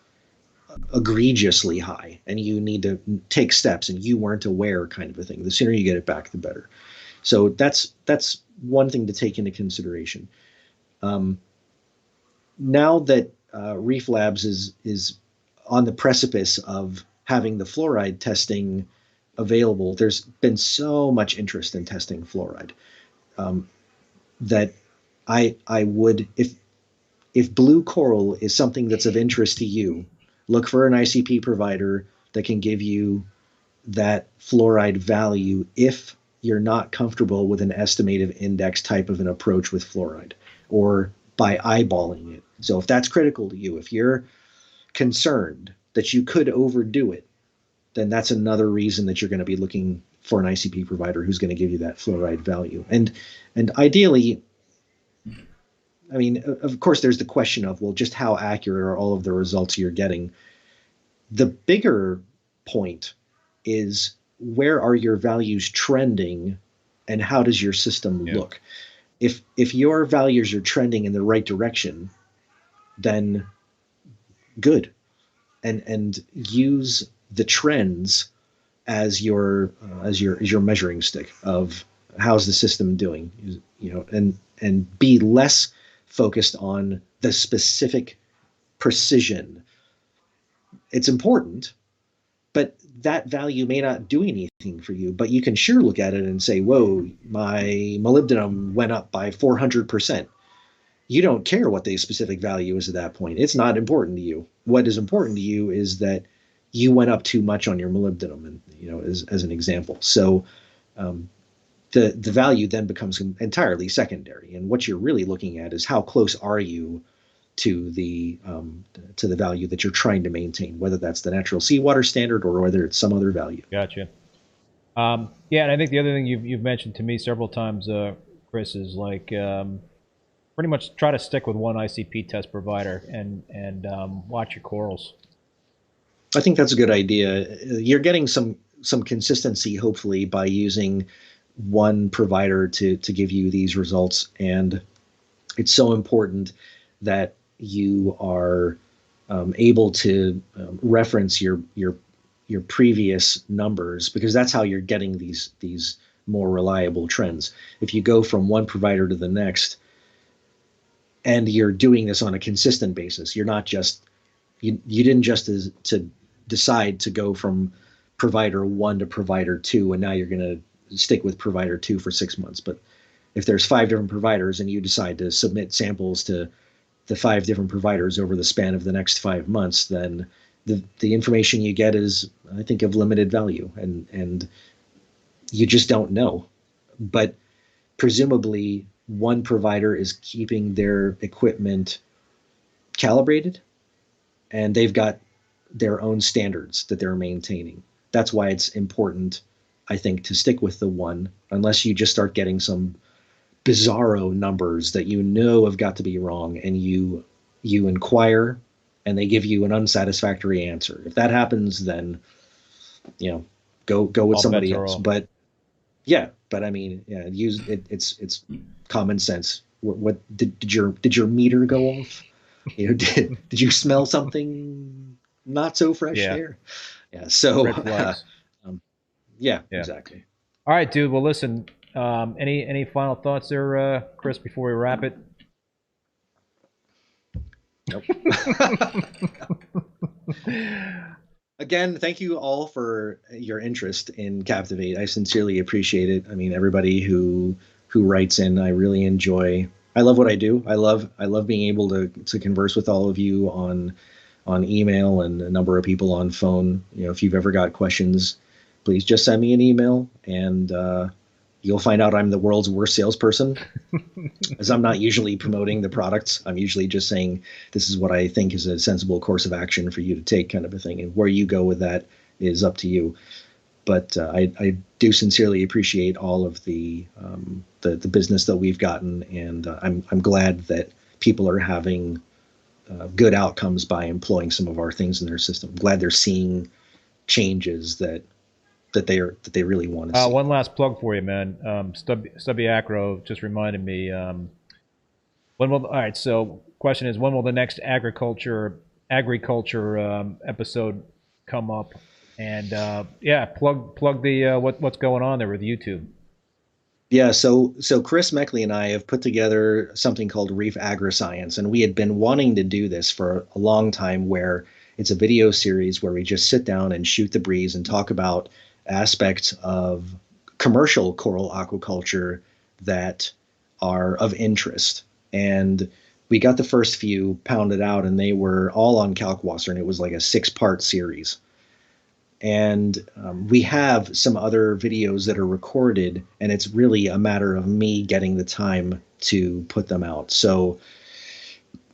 egregiously high and you need to take steps and you weren't aware, kind of a thing. The sooner you get it back, the better. So that's one thing to take into consideration. Now that Reef Labs is on the precipice of having the fluoride testing available, there's been so much interest in testing fluoride that I would, if blue coral is something that's of interest to you, look for an ICP provider that can give you that fluoride value if you're not comfortable with an estimative index type of an approach with fluoride, or by eyeballing it. So if that's critical to you, if you're concerned that you could overdo it, then that's another reason that you're going to be looking for an ICP provider who's going to give you that fluoride value. And ideally, I mean, of course, there's the question of, well, just how accurate are all of the results you're getting? The bigger point is, where are your values trending and how does your system look? If your values are trending in the right direction, then good. And use the trends as your measuring stick of how's the system doing, and be less focused on the specific precision. It's important, but that value may not do anything for you, but you can sure look at it and say, whoa, my molybdenum went up by 400%. You don't care what the specific value is at that point. It's not important to you. What is important to you is that you went up too much on your molybdenum, and as an example. So the value then becomes entirely secondary, and what you're really looking at is how close are you to the value that you're trying to maintain, whether that's the natural seawater standard or whether it's some other value. Gotcha. Yeah, and I think the other thing you've mentioned to me several times, Chris, is like pretty much try to stick with one ICP test provider and watch your corals. I think that's a good idea. You're getting some consistency, hopefully, by using one provider to give you these results, and it's so important that you are able to reference your previous numbers, because that's how you're getting these more reliable trends. If you go from one provider to the next, and you're doing this on a consistent basis, you're not just you didn't just to decide to go from provider 1 to provider 2, and now you're going to stick with provider 2 for 6 months. But if there's 5 different providers and you decide to submit samples to the 5 different providers over the span of the next 5 months, then the information you get is, I think, of limited value, and you just don't know. But presumably one provider is keeping their equipment calibrated, and they've got their own standards that they're maintaining. That's why it's important, I think, to stick with the one, unless you just start getting some bizarro numbers that have got to be wrong, and you inquire and they give you an unsatisfactory answer. If that happens, then go with somebody else. But I mean, use it. It's common sense. What did your meter go off? Did you smell something not so fresh there? Yeah. So exactly. All right, dude. Well, listen. Any final thoughts there, Chris, before we wrap it? Nope. Again, thank you all for your interest in Captiv8. I sincerely appreciate it. I mean, everybody who writes in, I really enjoy. I love what I do. I love being able to converse with all of you on email, and a number of people on phone. If you've ever got questions, please just send me an email, and you'll find out I'm the world's worst salesperson, as I'm not usually promoting the products. I'm usually just saying, this is what I think is a sensible course of action for you to take, kind of a thing. And where you go with that is up to you. But I do sincerely appreciate all of the business that we've gotten, and I'm glad that people are having good outcomes by employing some of our things in their system. I'm glad they're seeing changes that they really want to see. One last plug for you, man. Stubby Acro just reminded me. All right, so question is, when will the next agriculture episode come up? And plug the what's going on there with YouTube. Yeah, so Chris Meckley and I have put together something called Reef Agriscience, and we had been wanting to do this for a long time, where it's a video series where we just sit down and shoot the breeze and talk about aspects of commercial coral aquaculture that are of interest. And we got the first few pounded out, and they were all on Kalkwasser, and it was like a 6-part series. And we have some other videos that are recorded, and it's really a matter of me getting the time to put them out. So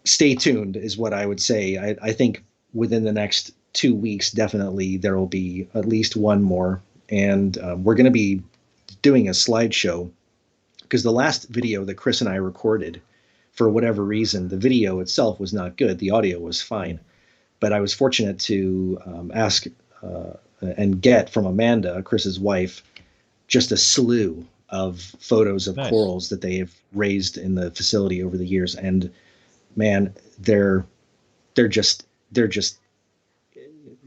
stay tuned is what I would say. I think within the next 2 weeks, definitely there will be at least one more. And we're going to be doing a slideshow because the last video that Chris and I recorded, for whatever reason, the video itself was not good. The audio was fine. But I was fortunate to ask and get from Amanda, Chris's wife, just a slew of photos of corals that they have raised in the facility over the years. And man, they're just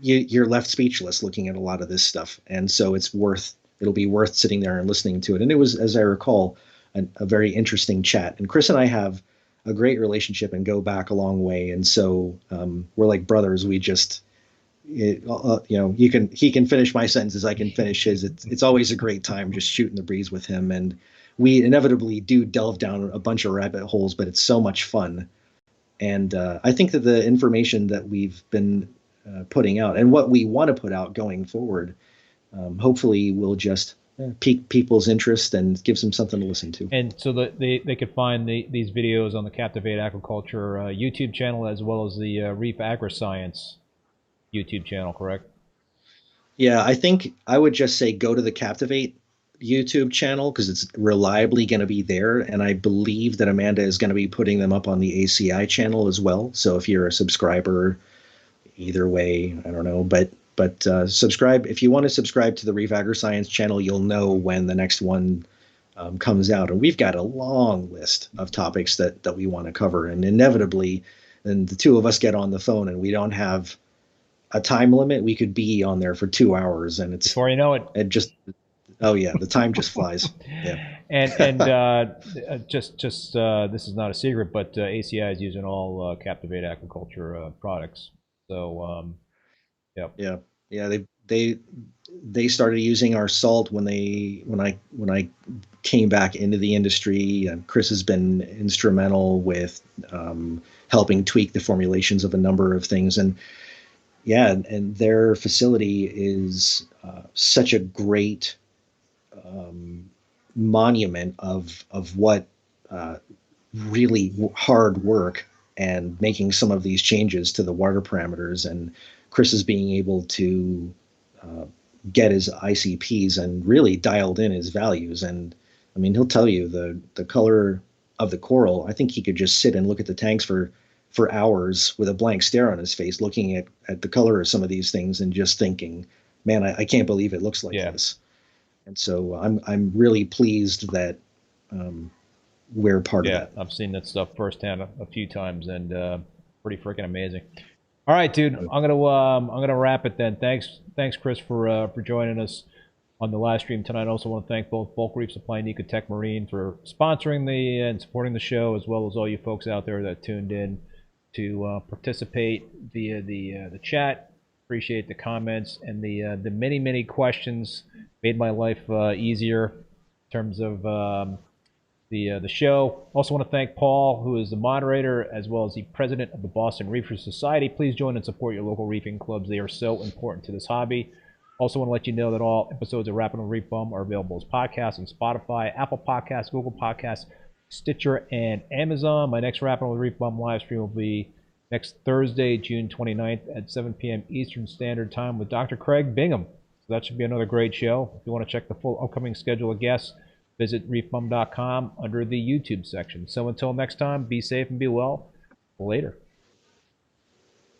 you're left speechless looking at a lot of this stuff. And so it'll be worth sitting there and listening to it. And it was, as I recall, a very interesting chat. And Chris and I have a great relationship and go back a long way. And so we're like brothers. We just, he can finish my sentences, I can finish his. It's always a great time just shooting the breeze with him. And we inevitably do delve down a bunch of rabbit holes, but it's so much fun. And I think that the information that we've been putting out and what we want to put out going forward, hopefully will just pique people's interest and gives them something to listen to. And so they could find these videos on the Captiv8 Aquaculture YouTube channel, as well as the Reef Agriscience YouTube channel, correct? Yeah, I think I would just say go to the Captiv8 YouTube channel because it's reliably going to be there. And I believe that Amanda is going to be putting them up on the ACI channel as well. So if you're a subscriber, either way, I don't know, but subscribe. If you want to subscribe to the Reef Agriscience channel, you'll know when the next one comes out. And we've got a long list of topics that we want to cover. And inevitably, and the two of us get on the phone and we don't have a time limit, we could be on there for 2 hours. And it's before you know it, oh yeah, the time just flies. Yeah. And just this is not a secret, but ACI is using all Captiv8 Aquaculture products. So yeah, they started using our salt when I came back into the industry. Chris has been instrumental with helping tweak the formulations of a number of things, and their facility is such a great monument of what really hard work and making some of these changes to the water parameters, and Chris is being able to get his ICPs and really dialed in his values. And I mean, he'll tell you the color of the coral. I think he could just sit and look at the tanks for hours with a blank stare on his face, looking at the color of some of these things and just thinking, man, I can't believe it looks like this. And so I'm really pleased that we're part of that. I've seen that stuff firsthand a few times, and pretty freaking amazing. All right, dude, I'm gonna wrap it then. Thanks, Chris, for joining us on the live stream tonight. I also want to thank both Bulk Reef Supply and Ecotech Marine for sponsoring and supporting the show, as well as all you folks out there that tuned in to participate via the chat. Appreciate the comments and the many questions. Made my life easier in terms of the show. Also want to thank Paul, who is the moderator, as well as the president of the Boston Reefers Society. Please join and support your local reefing clubs. They are so important to this hobby. Also want to let you know that all episodes of Rappin With ReefBum are available as podcasts on Spotify, Apple Podcasts, Google Podcasts, Stitcher, and Amazon. My next Rappin With ReefBum live stream will be next Thursday, June 29th at 7 p.m. Eastern Standard Time with Dr. Craig Bingham. So that should be another great show. If you want to check the full upcoming schedule of guests, visit reefbum.com under the YouTube section. So until next time, be safe and be well. Later.